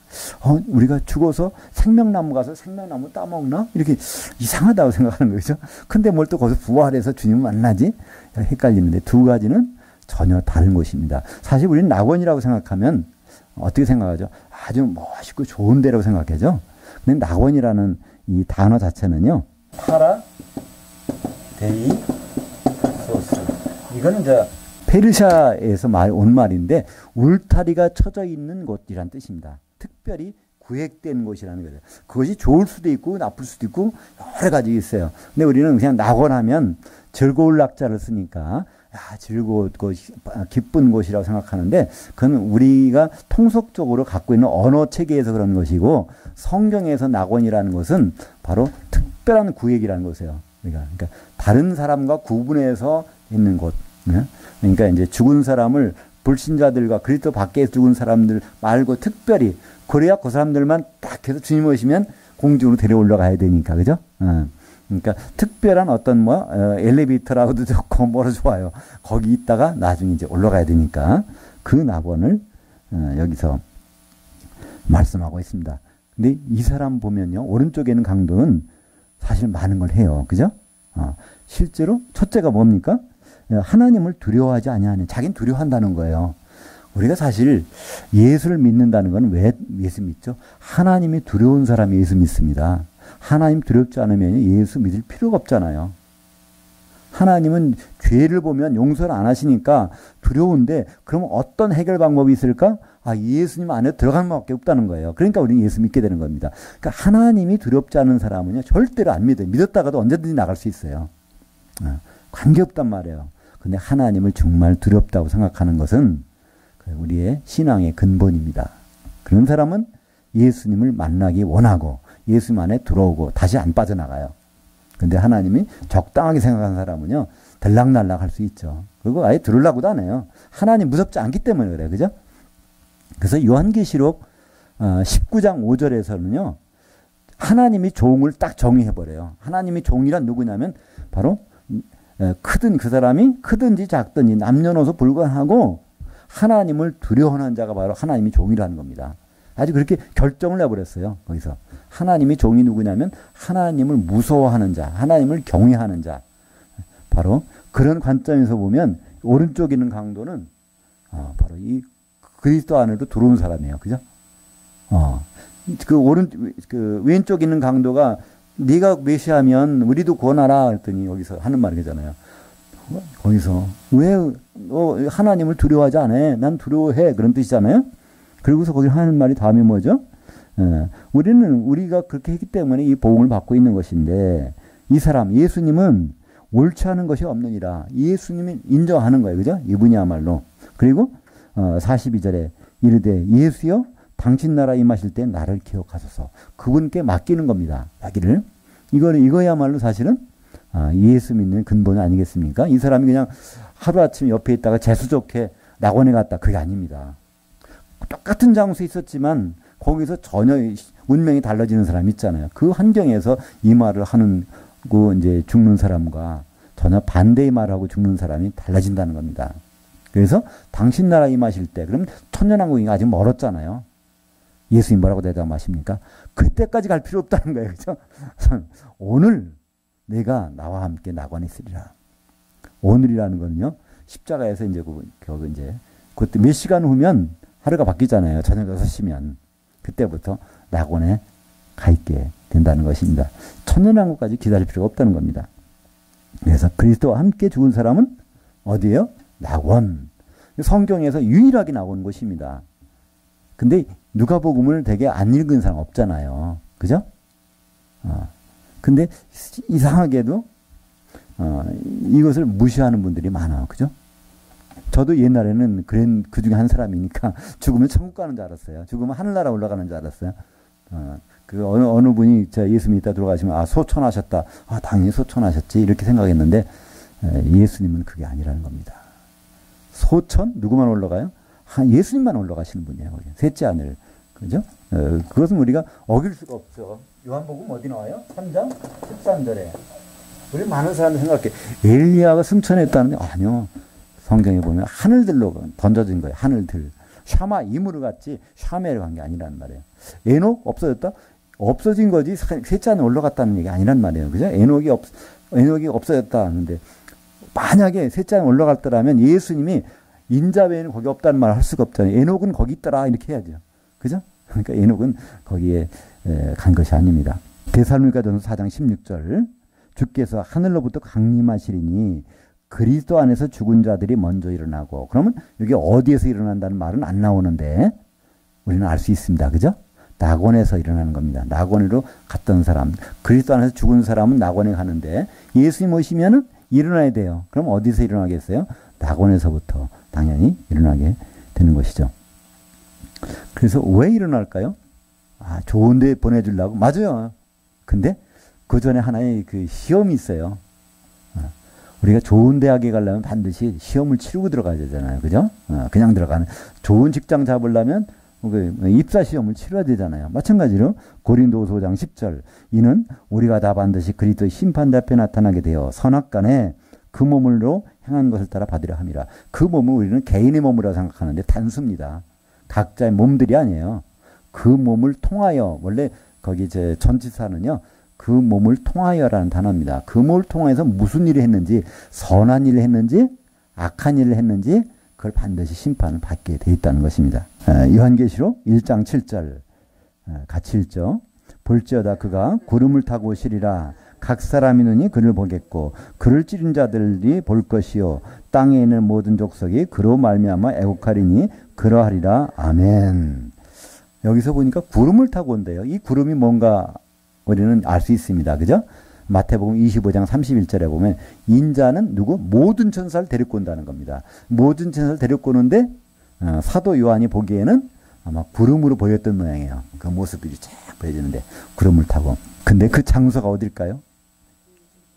우리가 죽어서 생명나무 가서 생명나무 따먹나? 이렇게 이상하다고 생각하는 거죠. 근데 뭘 또 거기서 부활해서 주님 만나지? 헷갈리는데 두 가지는 전혀 다른 것입니다. 사실 우리는 낙원이라고 생각하면 어떻게 생각하죠? 아주 멋있고 좋은 데라고 생각하죠. 근데 낙원이라는 이 단어 자체는요. 파라 데이 소스. 이거는 이제 페르시아에서 온 말인데 울타리가 쳐져 있는 곳이란 뜻입니다. 특별히 구획된 곳이라는 거죠. 그것이 좋을 수도 있고 나쁠 수도 있고 여러 가지 있어요. 근데 우리는 그냥 낙원하면 즐거울 낙자를 쓰니까 즐거웠고 기쁜 곳이라고 생각하는데 그건 우리가 통속적으로 갖고 있는 언어 체계에서 그런 것이고 성경에서 낙원이라는 것은 바로 특별한 구획이라는 것이에요. 그러니까 다른 사람과 구분해서 있는 곳. 그러니까 이제 죽은 사람을 불신자들과 그리스도 밖에 죽은 사람들 말고 특별히 그래야 그 사람들만 딱 해서 주님 오시면 공중으로 데려 올라가야 되니까 그죠? 그러니까 특별한 어떤 엘리베이터라고도 좋고 뭐로 좋아요. 거기 있다가 나중에 이제 올라가야 되니까 그 낙원을 여기서 말씀하고 있습니다. 근데 이 사람 보면요. 오른쪽에 있는 강도는 사실 많은 걸 해요. 그죠? 실제로 첫째가 뭡니까? 하나님을 두려워하지 아니하는 자기는 두려워한다는 거예요. 우리가 사실 예수를 믿는다는 건 왜 예수 믿죠? 하나님이 두려운 사람이 예수 믿습니다. 하나님 두렵지 않으면 예수 믿을 필요가 없잖아요. 하나님은 죄를 보면 용서를 안 하시니까 두려운데 그러면 어떤 해결 방법이 있을까? 아, 예수님 안에 들어가는 밖에 없다는 거예요. 그러니까 우리는 예수 믿게 되는 겁니다. 그러니까 하나님이 두렵지 않은 사람은요, 절대로 안 믿어요. 믿었다가도 언제든지 나갈 수 있어요. 관계없단 말이에요. 근데 하나님을 정말 두렵다고 생각하는 것은 우리의 신앙의 근본입니다. 그런 사람은 예수님을 만나기 원하고 예수님 안에 들어오고 다시 안 빠져나가요. 근데 하나님이 적당하게 생각하는 사람은요, 들락날락 할 수 있죠. 그리고 아예 들으려고도 안 해요. 하나님 무섭지 않기 때문에 그래요. 그죠? 그래서 요한계시록 19장 5절에서는요, 하나님이 종을 딱 정의해버려요. 하나님이 종이란 누구냐면 바로 크든 그 사람이 크든지 작든지 남녀노소 불구하고 하나님을 두려워하는 자가 바로 하나님이 종이라는 겁니다. 아주 그렇게 결정을 내버렸어요. 거기서. 하나님이 종이 누구냐면 하나님을 무서워하는 자, 하나님을 경외하는 자. 바로 그런 관점에서 보면 오른쪽에 있는 강도는 바로 이 그리스도 안으로 들어온 사람이에요. 그죠? 그 왼쪽에 있는 강도가 네가 메시아면 우리도 구원하라 했더니 여기서 하는 말이 잖아요. 거기서 왜 하나님을 두려워하지 않아? 난 두려워해. 그런 뜻이잖아요. 그리고서 거기 하는 말이 다음에 뭐죠? 우리가 그렇게 했기 때문에 이 복음을 받고 있는 것인데 이 사람 예수님은 옳지 않은 것이 없느니라. 예수님이 인정하는 거예요. 그죠? 이분이야말로. 그리고 42절에 이르되 예수여 당신 나라 임하실 때 나를 기억하소서. 그분께 맡기는 겁니다. 자기를. 이거야말로 사실은 예수 믿는 근본 아니겠습니까? 이 사람이 그냥 하루아침 옆에 있다가 재수 좋게 낙원에 갔다. 그게 아닙니다. 똑같은 장소에 있었지만 거기서 전혀 운명이 달라지는 사람 있잖아요. 그 환경에서 이 말을 하는 이제 죽는 사람과 전혀 반대의 말을 하고 죽는 사람이 달라진다는 겁니다. 그래서 당신 나라 임하실 때, 그럼 천년왕국이 아직 멀었잖아요. 예수님 뭐라고 대답하십니까? 그때까지 갈 필요 없다는 거예요. 그죠? 오늘 내가 나와 함께 낙원에 있으리라. 오늘이라는 거는요, 십자가에서 그때 몇 시간 후면 하루가 바뀌잖아요. 저녁 6시면. 그때부터 낙원에 가 있게 된다는 것입니다. 천년왕국까지 기다릴 필요가 없다는 겁니다. 그래서 그리스도와 함께 죽은 사람은 어디예요? 낙원. 성경에서 유일하게 나온 곳입니다. 근데 누가복음을 되게 안 읽은 사람 없잖아요. 그죠? 근데 이상하게도 이것을 무시하는 분들이 많아요. 그죠? 저도 옛날에는 그 중에 한 사람이니까 죽으면 천국 가는 줄 알았어요. 죽으면 하늘나라 올라가는 줄 알았어요. 그 어느 분이 예수 믿다 들어가시면 소천하셨다. 당연히 소천하셨지. 이렇게 생각했는데 예수님은 그게 아니라는 겁니다. 소천? 누구만 올라가요? 예수님만 올라가시는 분이에요. 셋째 하늘. 그죠? 그것은 우리가 어길 수가 없죠. 요한복음 어디 나와요? 3장 13절에. 우리 많은 사람들이 생각해. 엘리야가 승천했다는데 아니요. 성경에 보면 하늘들로 던져진 거예요. 하늘들. 샤마 이무르 같이 샤메를 간 게 아니란 말이에요. 에녹 없어졌다? 없어진 거지 셋째 하늘 올라갔다는 얘기 아니란 말이에요. 그죠? 에녹이 없어졌다 하는데 만약에 셋째 하늘 올라갔더라면 예수님이 인자 외에는 거기 없다는 말을 할 수가 없잖아요. 에녹은 거기 있더라 이렇게 해야죠. 그죠? 그러니까 에녹은 거기에 간 것이 아닙니다. 데살로니가전서 4장 16절 주께서 하늘로부터 강림하시리니 그리스도 안에서 죽은 자들이 먼저 일어나고 그러면 여기 어디에서 일어난다는 말은 안 나오는데 우리는 알 수 있습니다. 그죠? 낙원에서 일어나는 겁니다. 낙원으로 갔던 사람 그리스도 안에서 죽은 사람은 낙원에 가는데 예수님 오시면은 일어나야 돼요. 그럼 어디서 일어나겠어요? 낙원에서부터 당연히 일어나게 되는 것이죠. 그래서 왜 일어날까요? 좋은 데 보내주려고? 맞아요. 근데 그 전에 하나의 그 시험이 있어요. 우리가 좋은 대학에 가려면 반드시 시험을 치르고 들어가야 되잖아요. 그죠? 그냥 들어가는. 좋은 직장 잡으려면 입사 시험을 치러야 되잖아요. 마찬가지로 고린도후서 5장 10절 이는 우리가 다 반드시 그리스도의 심판대 앞에 나타나게 되어 선악간에 그 몸으로 행한 것을 따라 받으려 함이라. 그 몸은 우리는 개인의 몸이라고 생각하는데 단수입니다. 각자의 몸들이 아니에요. 그 몸을 통하여 원래 거기 전치사는요. 그 몸을 통하여라는 단어입니다. 그 몸을 통해서 무슨 일을 했는지 선한 일을 했는지 악한 일을 했는지 그걸 반드시 심판을 받게 돼 있다는 것입니다. 요한계시록 1장 7절 같이 읽죠. 볼지어다 그가 구름을 타고 오시리라. 각 사람이 눈이 그를 보겠고 그를 찌른 자들이 볼 것이요 땅에 있는 모든 족속이 그로 말미암아 애곡하리니 그러하리라. 아멘. 여기서 보니까 구름을 타고 온대요. 이 구름이 뭔가 우리는 알 수 있습니다. 그죠? 마태복음 25장 31절에 보면 인자는 누구? 모든 천사를 데리고 온다는 겁니다. 모든 천사를 데리고 오는데 사도 요한이 보기에는 아마 구름으로 보였던 모양이에요. 그 모습들이 쫙 보여지는데 구름을 타고. 근데 그 장소가 어딜까요?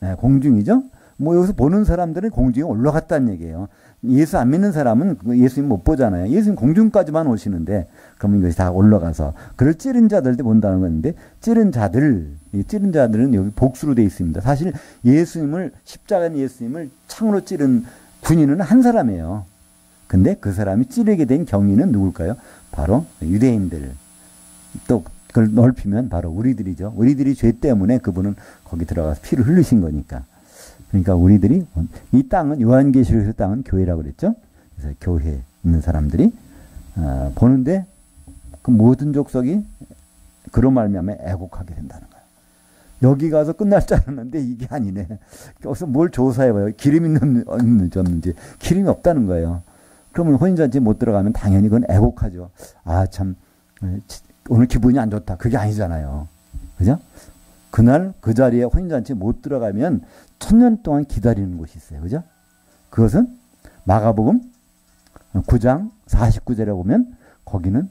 네, 공중이죠. 뭐 여기서 보는 사람들은 공중에 올라갔다는 얘기예요. 예수 안 믿는 사람은 예수님 못 보잖아요. 예수님 공중까지만 오시는데 그러면 이것이 다 올라가서 그를 찌른 자들도 본다는 건데 찌른 자들은 여기 복수로 되어 있습니다. 사실 예수님을 십자가에 예수님을 창으로 찌른 군인은 한 사람이에요. 근데 그 사람이 찌르게 된 경위는 누굴까요? 바로 유대인들. 또 그걸 넓히면 바로 우리들이죠. 우리들이 죄 때문에 그분은 거기 들어가서 피를 흘리신 거니까. 그러니까 우리들이 이 땅은 요한계시록에서 땅은 교회라고 그랬죠. 그래서 교회에 있는 사람들이 보는데 그 모든 족속이 그로 말미암아 애곡하게 된다는 거예요. 여기 가서 끝날 줄 알았는데 이게 아니네. 여기서 뭘 조사해봐요. 기름이 있는지 없는지. 기름이 없다는 거예요. 그러면 혼인잔치에 못 들어가면 당연히 그건 애곡하죠. 아, 참 오늘 기분이 안 좋다. 그게 아니잖아요. 그죠? 그날 그 자리에 혼인잔치에 못 들어가면 1000년 동안 기다리는 곳이 있어요. 그죠? 그것은 마가복음 9장 49절에 보면 거기는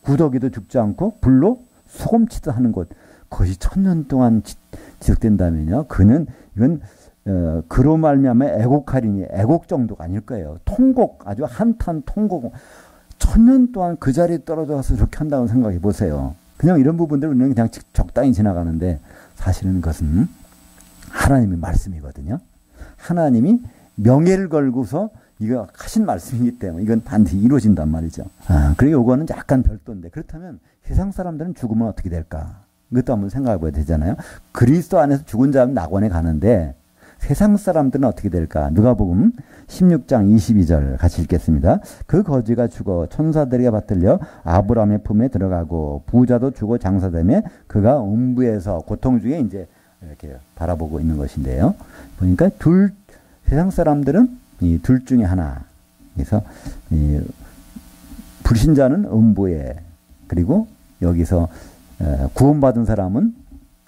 구더기도 죽지 않고 불로 소금치듯 하는 곳. 그것이 1000년 동안 지속된다면요. 이건 그로 말미암아 애곡하리니 애곡 정도가 아닐 거예요. 통곡, 아주 한탄 통곡. 1000년 동안 그 자리에 떨어져서 이렇게 한다고 생각해 보세요. 그냥 이런 부분들은 우리는 그냥 적당히 지나가는데 사실은 그것은 하나님의 말씀이거든요. 하나님이 명예를 걸고서 이거 하신 말씀이기 때문에 이건 반드시 이루어진단 말이죠. 그리고 이거는 약간 별도인데 그렇다면 세상 사람들은 죽으면 어떻게 될까? 이것도 한번 생각해 봐야 되잖아요. 그리스도 안에서 죽은 자는 낙원에 가는데 세상 사람들은 어떻게 될까? 누가복음 16장 22절 같이 읽겠습니다. 그 거지가 죽어 천사들에게 받들려 아브라함의 품에 들어가고 부자도 죽어 장사되며 그가 음부에서 고통 중에 이제 이렇게 바라보고 있는 것인데요. 보니까 세상 사람들은 이 둘 중에 하나. 그래서 불신자는 음부에 그리고 여기서 구원받은 사람은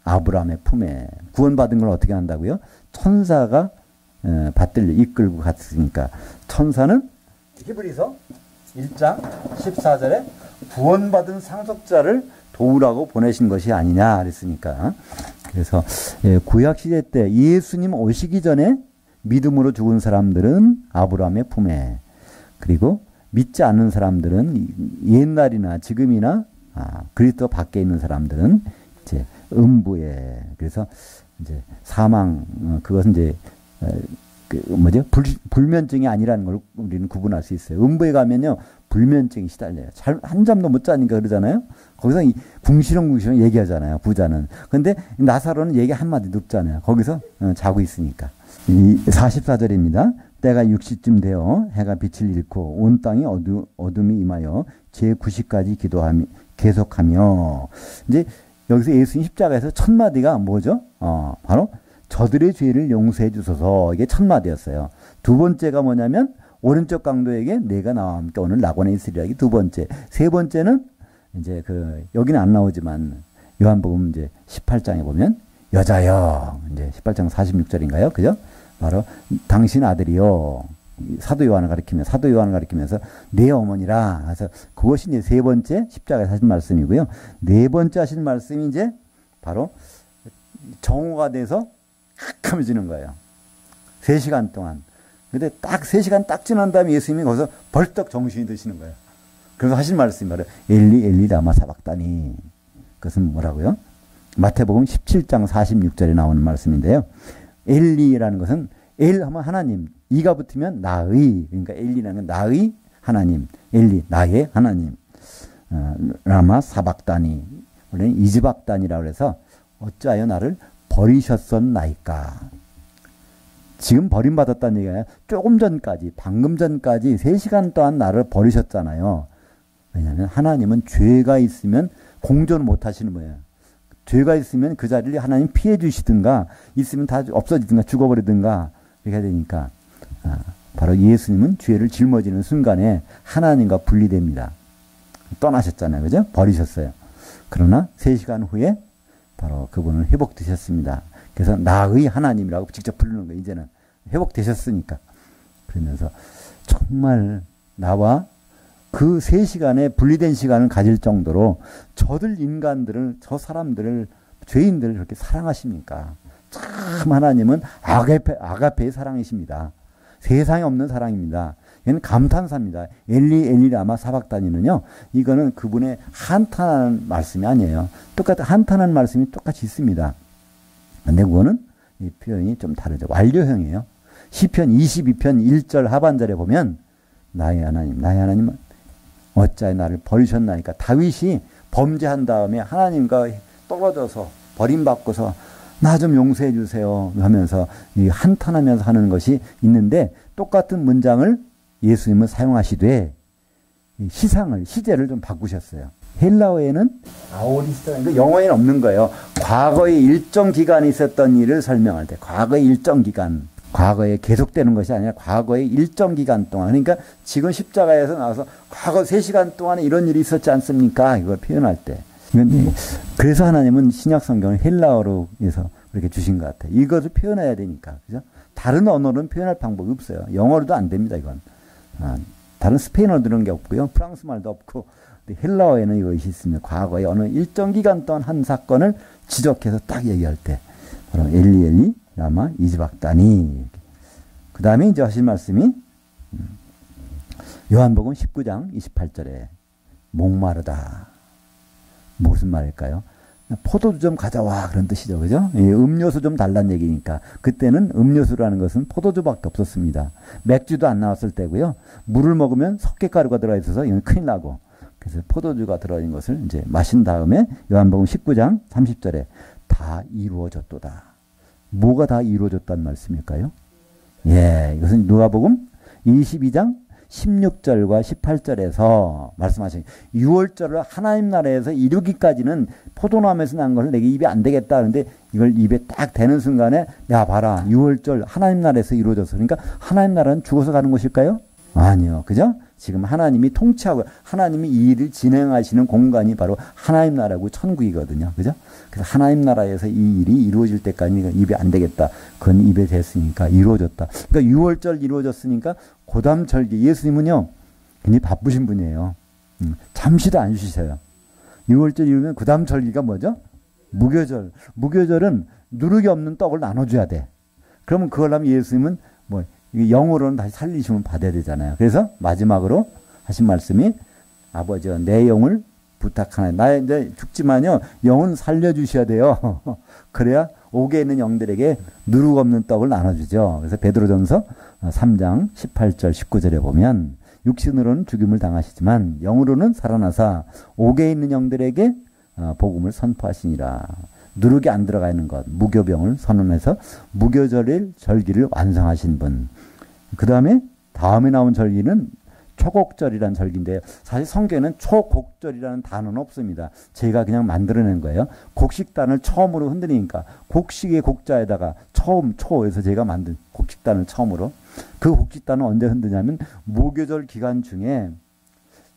아브라함의 품에. 구원받은 걸 어떻게 한다고요? 천사가 받들려 이끌고 갔으니까 천사는 히브리서 1장 14절에 구원받은 상속자를 도우라고 보내신 것이 아니냐 그랬으니까. 그래서 구약시대 때 예수님 오시기 전에 믿음으로 죽은 사람들은 아브라함의 품에, 그리고 믿지 않는 사람들은 옛날이나 지금이나 그리스도 밖에 있는 사람들은 이제 음부에. 그래서 이제 사망, 그것은 이제 불면증이 아니라는 걸 우리는 구분할 수 있어요. 음부에 가면요 불면증이 시달려요. 한 잠도 못 자니까 그러잖아요. 거기서 궁시렁궁시렁 얘기하잖아요. 부자는. 근데 나사로는 얘기 한마디도 없잖아요. 거기서 자고 있으니까. 44절입니다. 때가 6시쯤 되어 해가 빛을 잃고 온 땅이 어둠이 임하여 제9시까지 기도하며 계속하며. 이제 여기서 예수님 십자가에서 첫 마디가 뭐죠? 바로 저들의 죄를 용서해 주소서. 이게 첫 마디였어요. 두 번째가 뭐냐면 오른쪽 강도에게 내가 나와 함께 오늘 낙원에 있으리라. 이게 두 번째. 세 번째는 이제 여기는 안 나오지만 요한복음 이제 18장에 보면 여자여, 이제 18장 46절인가요? 그죠? 바로 당신 아들이요. 사도 요한을 가리키면서 내 어머니라. 그래서 그것이 이제 세 번째 십자가에 하신 말씀이고요. 네 번째 하신 말씀이 이제 바로 정오가 돼서 캄캄해지는 거예요. 3시간 동안. 근데 딱 3시간 딱 지난 다음에 예수님이 거기서 벌떡 정신이 드시는 거예요. 그래서 하신 말씀이 바로 엘리 엘리 라마 사박다니. 그것은 뭐라고요? 마태복음 17장 46절에 나오는 말씀인데요. 엘리라는 것은 엘 하면 하나님, 이가 붙으면 나의, 그러니까 엘리라는 건 나의 하나님, 엘리 나의 하나님. 라마 사박다니, 원래는 이즈박단이라고 해서 어찌하여 나를 버리셨었나이까. 지금 버림받았다는 얘기가 아니라 조금 전까지, 방금 전까지 3시간 동안 나를 버리셨잖아요. 왜냐하면 하나님은 죄가 있으면 공존 못 하시는 거예요. 죄가 있으면 그 자리를 하나님 피해 주시든가, 있으면 다 없어지든가 죽어버리든가 이렇게 해야 되니까, 바로 예수님은 죄를 짊어지는 순간에 하나님과 분리됩니다. 떠나셨잖아요. 그죠? 버리셨어요. 그러나 3시간 후에 바로 그분은 회복되셨습니다. 그래서 나의 하나님이라고 직접 부르는 거예요. 이제는 회복되셨으니까. 그러면서 정말 나와 그 3시간의 분리된 시간을 가질 정도로 저들 인간들을, 저 사람들을, 죄인들을 그렇게 사랑하십니까? 참 하나님은 아가페의 사랑이십니다. 세상에 없는 사랑입니다. 이건 감탄사입니다. 엘리 엘리 라마 사박다니는요. 이거는 그분의 한탄하는 말씀이 아니에요. 똑같은 한탄하는 말씀이 똑같이 있습니다. 근데 그거는 이 표현이 좀 다르죠. 완료형이에요. 시편 22편 1절 하반절에 보면 나의 하나님 어찌하여 나를 버리셨나이까. 다윗이 범죄한 다음에 하나님과 떨어져서 버림받고서 나 좀 용서해 주세요 하면서 이 한탄하면서 하는 것이 있는데, 똑같은 문장을 예수님은 사용하시되 시제를 좀 바꾸셨어요. 헬라어에는 아오리스타, 영어에는 없는 거예요. 과거에 일정 기간 있었던 일을 설명할 때, 과거의 일정 기간, 과거에 계속되는 것이 아니라 과거의 일정 기간 동안, 그러니까 지금 십자가에서 나와서 과거 3시간 동안에 이런 일이 있었지 않습니까? 이걸 표현할 때. 그래서 하나님은 신약 성경을 헬라어로 해서 그렇게 주신 것 같아요. 이것을 표현해야 되니까. 그죠? 다른 언어로는 표현할 방법이 없어요. 영어로도 안 됩니다, 이건. 다른 스페인어로 들은 게 없고요. 프랑스 말도 없고. 헬라어에는 이것이 있습니다. 과거에 어느 일정 기간 동안 한 사건을 지적해서 딱 얘기할 때. 바로 엘리 엘리 라마 이즈박다니. 그 다음에 이제 하신 말씀이 요한복음 19장 28절에 목마르다. 무슨 말일까요? 포도주 좀 가져와 그런 뜻이죠. 그죠? 음료수 좀 달란 얘기니까. 그때는 음료수라는 것은 포도주밖에 없었습니다. 맥주도 안 나왔을 때고요. 물을 먹으면 석회가루가 들어있어서 이건 큰일 나고. 그래서 포도주가 들어있는 것을 이제 마신 다음에 요한복음 19장 30절에 다 이루어졌도다. 뭐가 다 이루어졌다는 말씀일까요? 예, 이것은 누가복음 22장 16절과 18절에서 말씀하신 6월절을 하나님 나라에서 이루기까지는 포도나무에서 난 것을 내게 입에 안 되겠다 하는데, 이걸 입에 딱 대는 순간에 야 봐라, 6월절 하나님 나라에서 이루어졌어. 그러니까 하나님 나라는 죽어서 가는 것일까요? 아니요. 그죠? 지금 하나님이 통치하고 하나님이 이 일을 진행하시는 공간이 바로 하나님 나라고 천국이거든요. 그죠? 그래서 하나님 나라에서 이 일이 이루어질 때까지 입에 안 되겠다. 그건 입에 됐으니까 이루어졌다. 그러니까 6월절 이루어졌으니까 고담절기, 예수님은요 굉장히 바쁘신 분이에요. 잠시도 안 쉬셔요. 6월절 이루면 고담절기가 뭐죠? 무교절. 무교절은 누룩이 없는 떡을 나눠줘야 돼. 그러면 그걸 하면 예수님은 뭐 영으로는 다시 살리심을 받아야 되잖아요. 그래서 마지막으로 하신 말씀이 아버지 내 영을 부탁하나요. 나 이제 죽지만요 영은 살려주셔야 돼요. 그래야 옥에 있는 영들에게 누룩 없는 떡을 나눠주죠. 그래서 베드로전서 3장 18절 19절에 보면 육신으로는 죽임을 당하시지만 영으로는 살아나사 옥에 있는 영들에게 복음을 선포하시니라. 누룩이 안 들어가 있는 것, 무교병을 선언해서 무교절일 절기를 완성하신 분. 그 다음에 나온 절기는 초곡절이라는 절기인데요. 사실 성경에는 초곡절이라는 단어는 없습니다. 제가 그냥 만들어낸 거예요. 곡식단을 처음으로 흔드니까 곡식의 곡자에다가 처음 초에서 제가 만든 곡식단을 처음으로. 그 곡식단을 언제 흔드냐면 무교절 기간 중에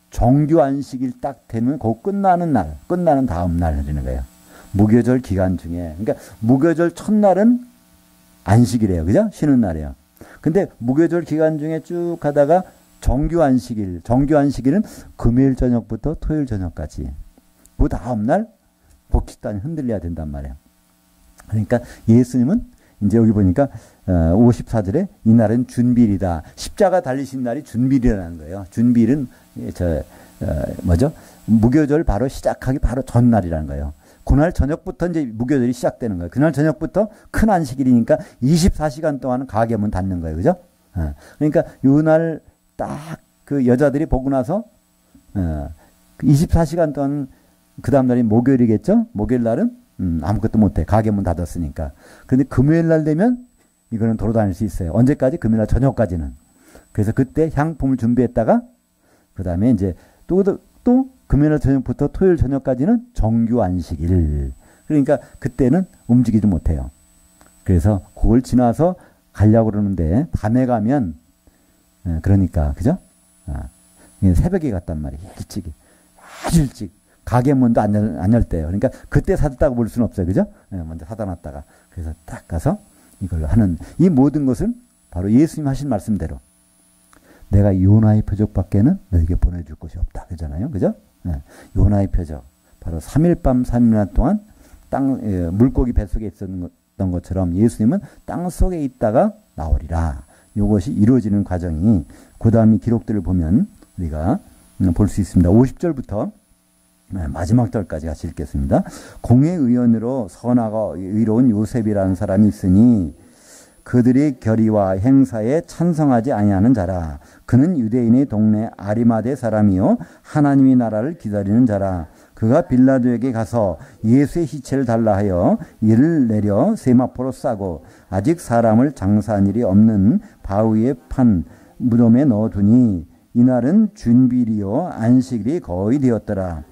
정규 안식일 딱 되면 그 끝나는 다음 날 흔드는 거예요. 무교절 기간 중에. 그러니까 무교절 첫날은 안식이래요. 그죠? 쉬는 날이에요. 근데 무교절 기간 중에 쭉 가다가 정규 안식일은 금요일 저녁부터 토요일 저녁까지. 그 다음날 곡식단이 흔들려야 된단 말이에요. 그러니까 예수님은 이제 여기 보니까 54절에 이날은 준비일이다. 십자가 달리신 날이 준비일이라는 거예요. 준비일은 무교절 바로 시작하기 바로 전날이라는 거예요. 그날 저녁부터 이제 무교절이 시작되는 거예요. 그날 저녁부터 큰 안식일이니까 24시간 동안 가게 문 닫는 거예요. 그죠? 그러니까 요날 딱 그 여자들이 보고 나서 24시간 동안 그 다음 날이 목요일이겠죠? 목요일 날은 아무것도 못해. 가게 문 닫았으니까. 그런데 금요일 날 되면 이거는 돌아다닐 수 있어요. 언제까지? 금요일 날 저녁까지는. 그래서 그때 향품을 준비했다가 그 다음에 이제 또 금요일 저녁부터 토요일 저녁까지는 정규 안식일. 그러니까 그때는 움직이지 못해요. 그래서 그걸 지나서 가려고 그러는데 밤에 가면 그러니까 그죠? 새벽에 갔단 말이에요. 일찍이. 아주 일찍. 가게 문도 안 열 때요. 그러니까 그때 사뒀다고 볼 수는 없어요. 그죠? 먼저 사다 놨다가. 그래서 딱 가서 이걸 하는 이 모든 것은 바로 예수님 하신 말씀대로 내가 요나의 표적밖에는 너에게 보내줄 것이 없다. 그러잖아요. 그죠? 요나의 표적. 바로 3일 밤 3일 동안 물고기 뱃속에 있었던 것처럼 예수님은 땅 속에 있다가 나오리라. 이것이 이루어지는 과정이 그 다음에 기록들을 보면 우리가 볼 수 있습니다. 50절부터 마지막 절까지 같이 읽겠습니다. 공회의원으로 선하고 의로운 요셉이라는 사람이 있으니 그들의 결의와 행사에 찬성하지 아니하는 자라. 그는 유대인의 동네 아리마대 사람이요 하나님의 나라를 기다리는 자라. 그가 빌라도에게 가서 예수의 시체를 달라 하여 이를 내려 세마포로 싸고 아직 사람을 장사한 일이 없는 바위에 판 무덤에 넣어두니 이날은 준비일이요 안식일이 거의 되었더라.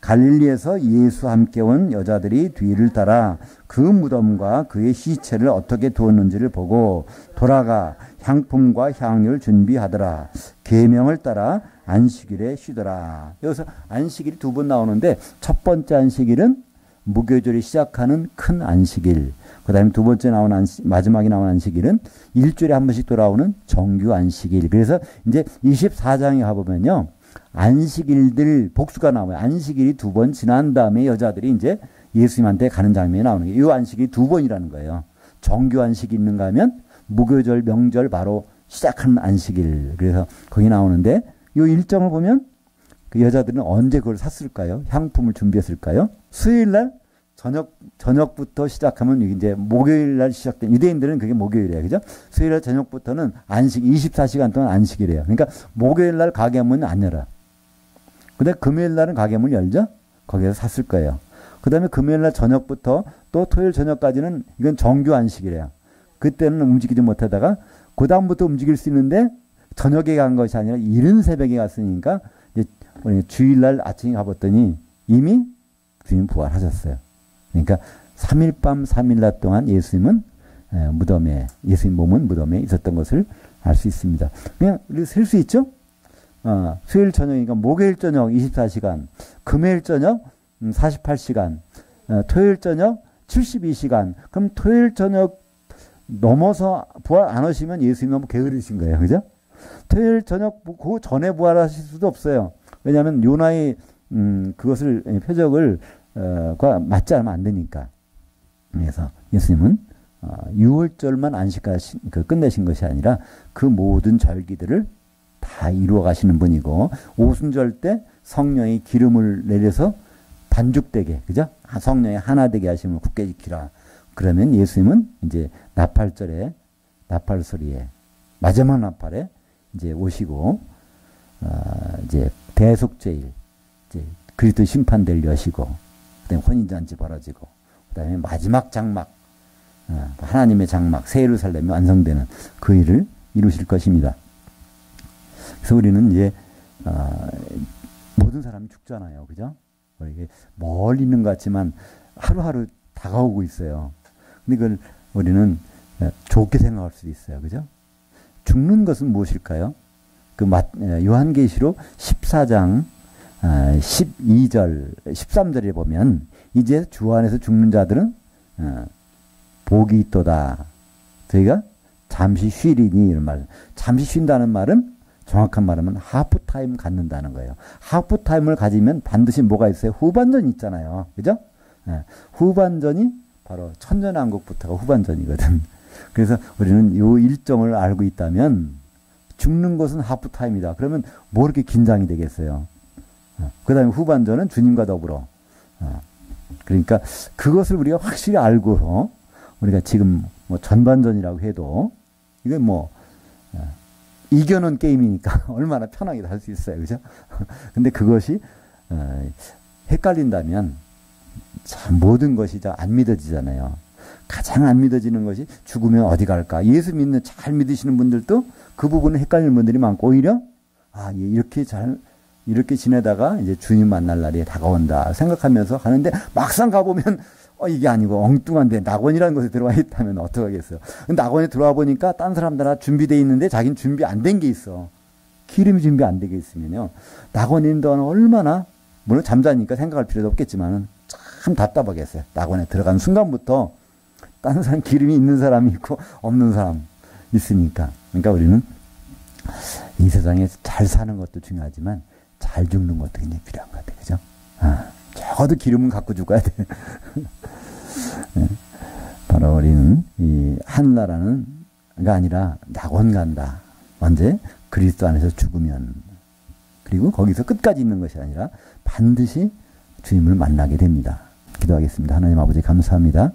갈릴리에서 예수와 함께 온 여자들이 뒤를 따라 그 무덤과 그의 시체를 어떻게 두었는지를 보고 돌아가 향품과 향유를 준비하더라. 계명을 따라 안식일에 쉬더라. 여기서 안식일이 두 번 나오는데 첫 번째 안식일은 무교절이 시작하는 큰 안식일. 그 다음에 두 번째 나오는 마지막에 나오는 안식일은 일주일에 한 번씩 돌아오는 정규 안식일. 그래서 이제 24장에 가보면요. 안식일들 복수가 나와요. 안식일이 두 번 지난 다음에 여자들이 이제 예수님한테 가는 장면이 나오는 거예요. 이 안식일이 두 번이라는 거예요. 정규 안식이 있는가 하면 무교절, 명절 바로 시작하는 안식일. 그래서 거기 나오는데 이 일정을 보면 그 여자들은 언제 그걸 샀을까요? 향품을 준비했을까요? 수요일날 저녁부터 시작하면 이제 목요일날 시작된 유대인들은 그게 목요일이에요. 그죠? 수요일날 저녁부터는 안식 24시간 동안 안식이래요. 그러니까 목요일날 가게 문은 안 열어. 근데 금요일날은 가게 문을 열죠? 거기에서 샀을 거예요. 그 다음에 금요일날 저녁부터 또 토요일 저녁까지는 이건 정규 안식이래요. 그때는 움직이지 못하다가 그 다음부터 움직일 수 있는데 저녁에 간 것이 아니라 이른 새벽에 갔으니까 이제 주일날 아침에 가봤더니 이미 주님 부활하셨어요. 그러니까 3일 밤 3일 낮 동안 예수님은 예수님 몸은 무덤에 있었던 것을 알 수 있습니다. 그냥 셀 수 있죠? 수요일 저녁이니까 목요일 저녁 24시간, 금요일 저녁 48시간, 토요일 저녁 72시간. 그럼 토요일 저녁 넘어서 부활 안 하시면 예수님 너무 게으르신 거예요. 그죠? 토요일 저녁 그 전에 부활하실 수도 없어요. 왜냐하면 요나의 그것을 표적을 과 맞지 않으면 안 되니까. 그래서 예수님은 6월절만 끝내신 것이 아니라 그 모든 절기들을 다 이루어 가시는 분이고 오순절 때 성령의 기름을 내려서 반죽되게, 그죠? 성령의 하나 되게 하시면 굳게 지키라. 그러면 예수님은 이제 나팔절에 나팔 소리에 마지막 나팔에 이제 오시고 이제 대속제일 이제 그리스도 심판대를 여시고 그다음에 혼인잔치 벌어지고 그다음에 마지막 장막 하나님의 장막 새 예루살렘이 완성되는 그 일을 이루실 것입니다. 그래서 우리는 이제 모든 사람이 죽잖아요. 그죠? 이게 멀리 있는 것 같지만 하루하루 다가오고 있어요. 근데 그걸 우리는 좋게 생각할 수도 있어요. 그죠? 죽는 것은 무엇일까요? 그 요한계시록 14장 12절, 13절에 보면 이제 주 안에서 죽는 자들은 복이 있도다. 저희가 잠시 쉬리니 이런 말. 잠시 쉰다는 말은 정확한 말하면 하프타임 갖는다는 거예요. 하프타임을 가지면 반드시 뭐가 있어요? 후반전이 있잖아요. 그죠? 후반전이 바로 천년왕국부터가 후반전이거든. 그래서 우리는 이 일정을 알고 있다면 죽는 것은 하프타임이다. 그러면 뭐 이렇게 긴장이 되겠어요? 그 다음에 후반전은 주님과 더불어. 그러니까 그것을 우리가 확실히 알고 우리가 지금 뭐 전반전이라고 해도 이건 뭐 이겨놓은 게임이니까 얼마나 편하게 할 수 있어요. 그죠? 근데 그것이 헷갈린다면 참 모든 것이 안 믿어지잖아요. 가장 안 믿어지는 것이 죽으면 어디 갈까? 예수 믿는 잘 믿으시는 분들도 그 부분을 헷갈리는 분들이 많고 오히려 이렇게 지내다가 이제 주님 만날 날이 다가온다 생각하면서 가는데 막상 가보면 이게 아니고 엉뚱한데 낙원이라는 곳에 들어와 있다면 어떡하겠어요. 낙원에 들어와 보니까 딴 사람들은 준비되어 있는데 자기는 준비 안 된 게 있어. 기름이 준비 안 되게 있으면요. 낙원에 있는 동안 얼마나, 물론 잠자니까 생각할 필요도 없겠지만은 참 답답하겠어요. 낙원에 들어간 순간부터 딴 사람 기름이 있는 사람이 있고 없는 사람 있으니까. 그러니까 우리는 이 세상에 잘 사는 것도 중요하지만 잘 죽는 것도 굉장히 필요한 것 같아요. 그죠? 적어도 기름은 갖고 죽어야 돼. 네. 바로 우리는 이 하늘나라는가 아니라 낙원 간다. 언제? 그리스도 안에서 죽으면. 그리고 거기서 끝까지 있는 것이 아니라 반드시 주님을 만나게 됩니다. 기도하겠습니다. 하나님 아버지 감사합니다.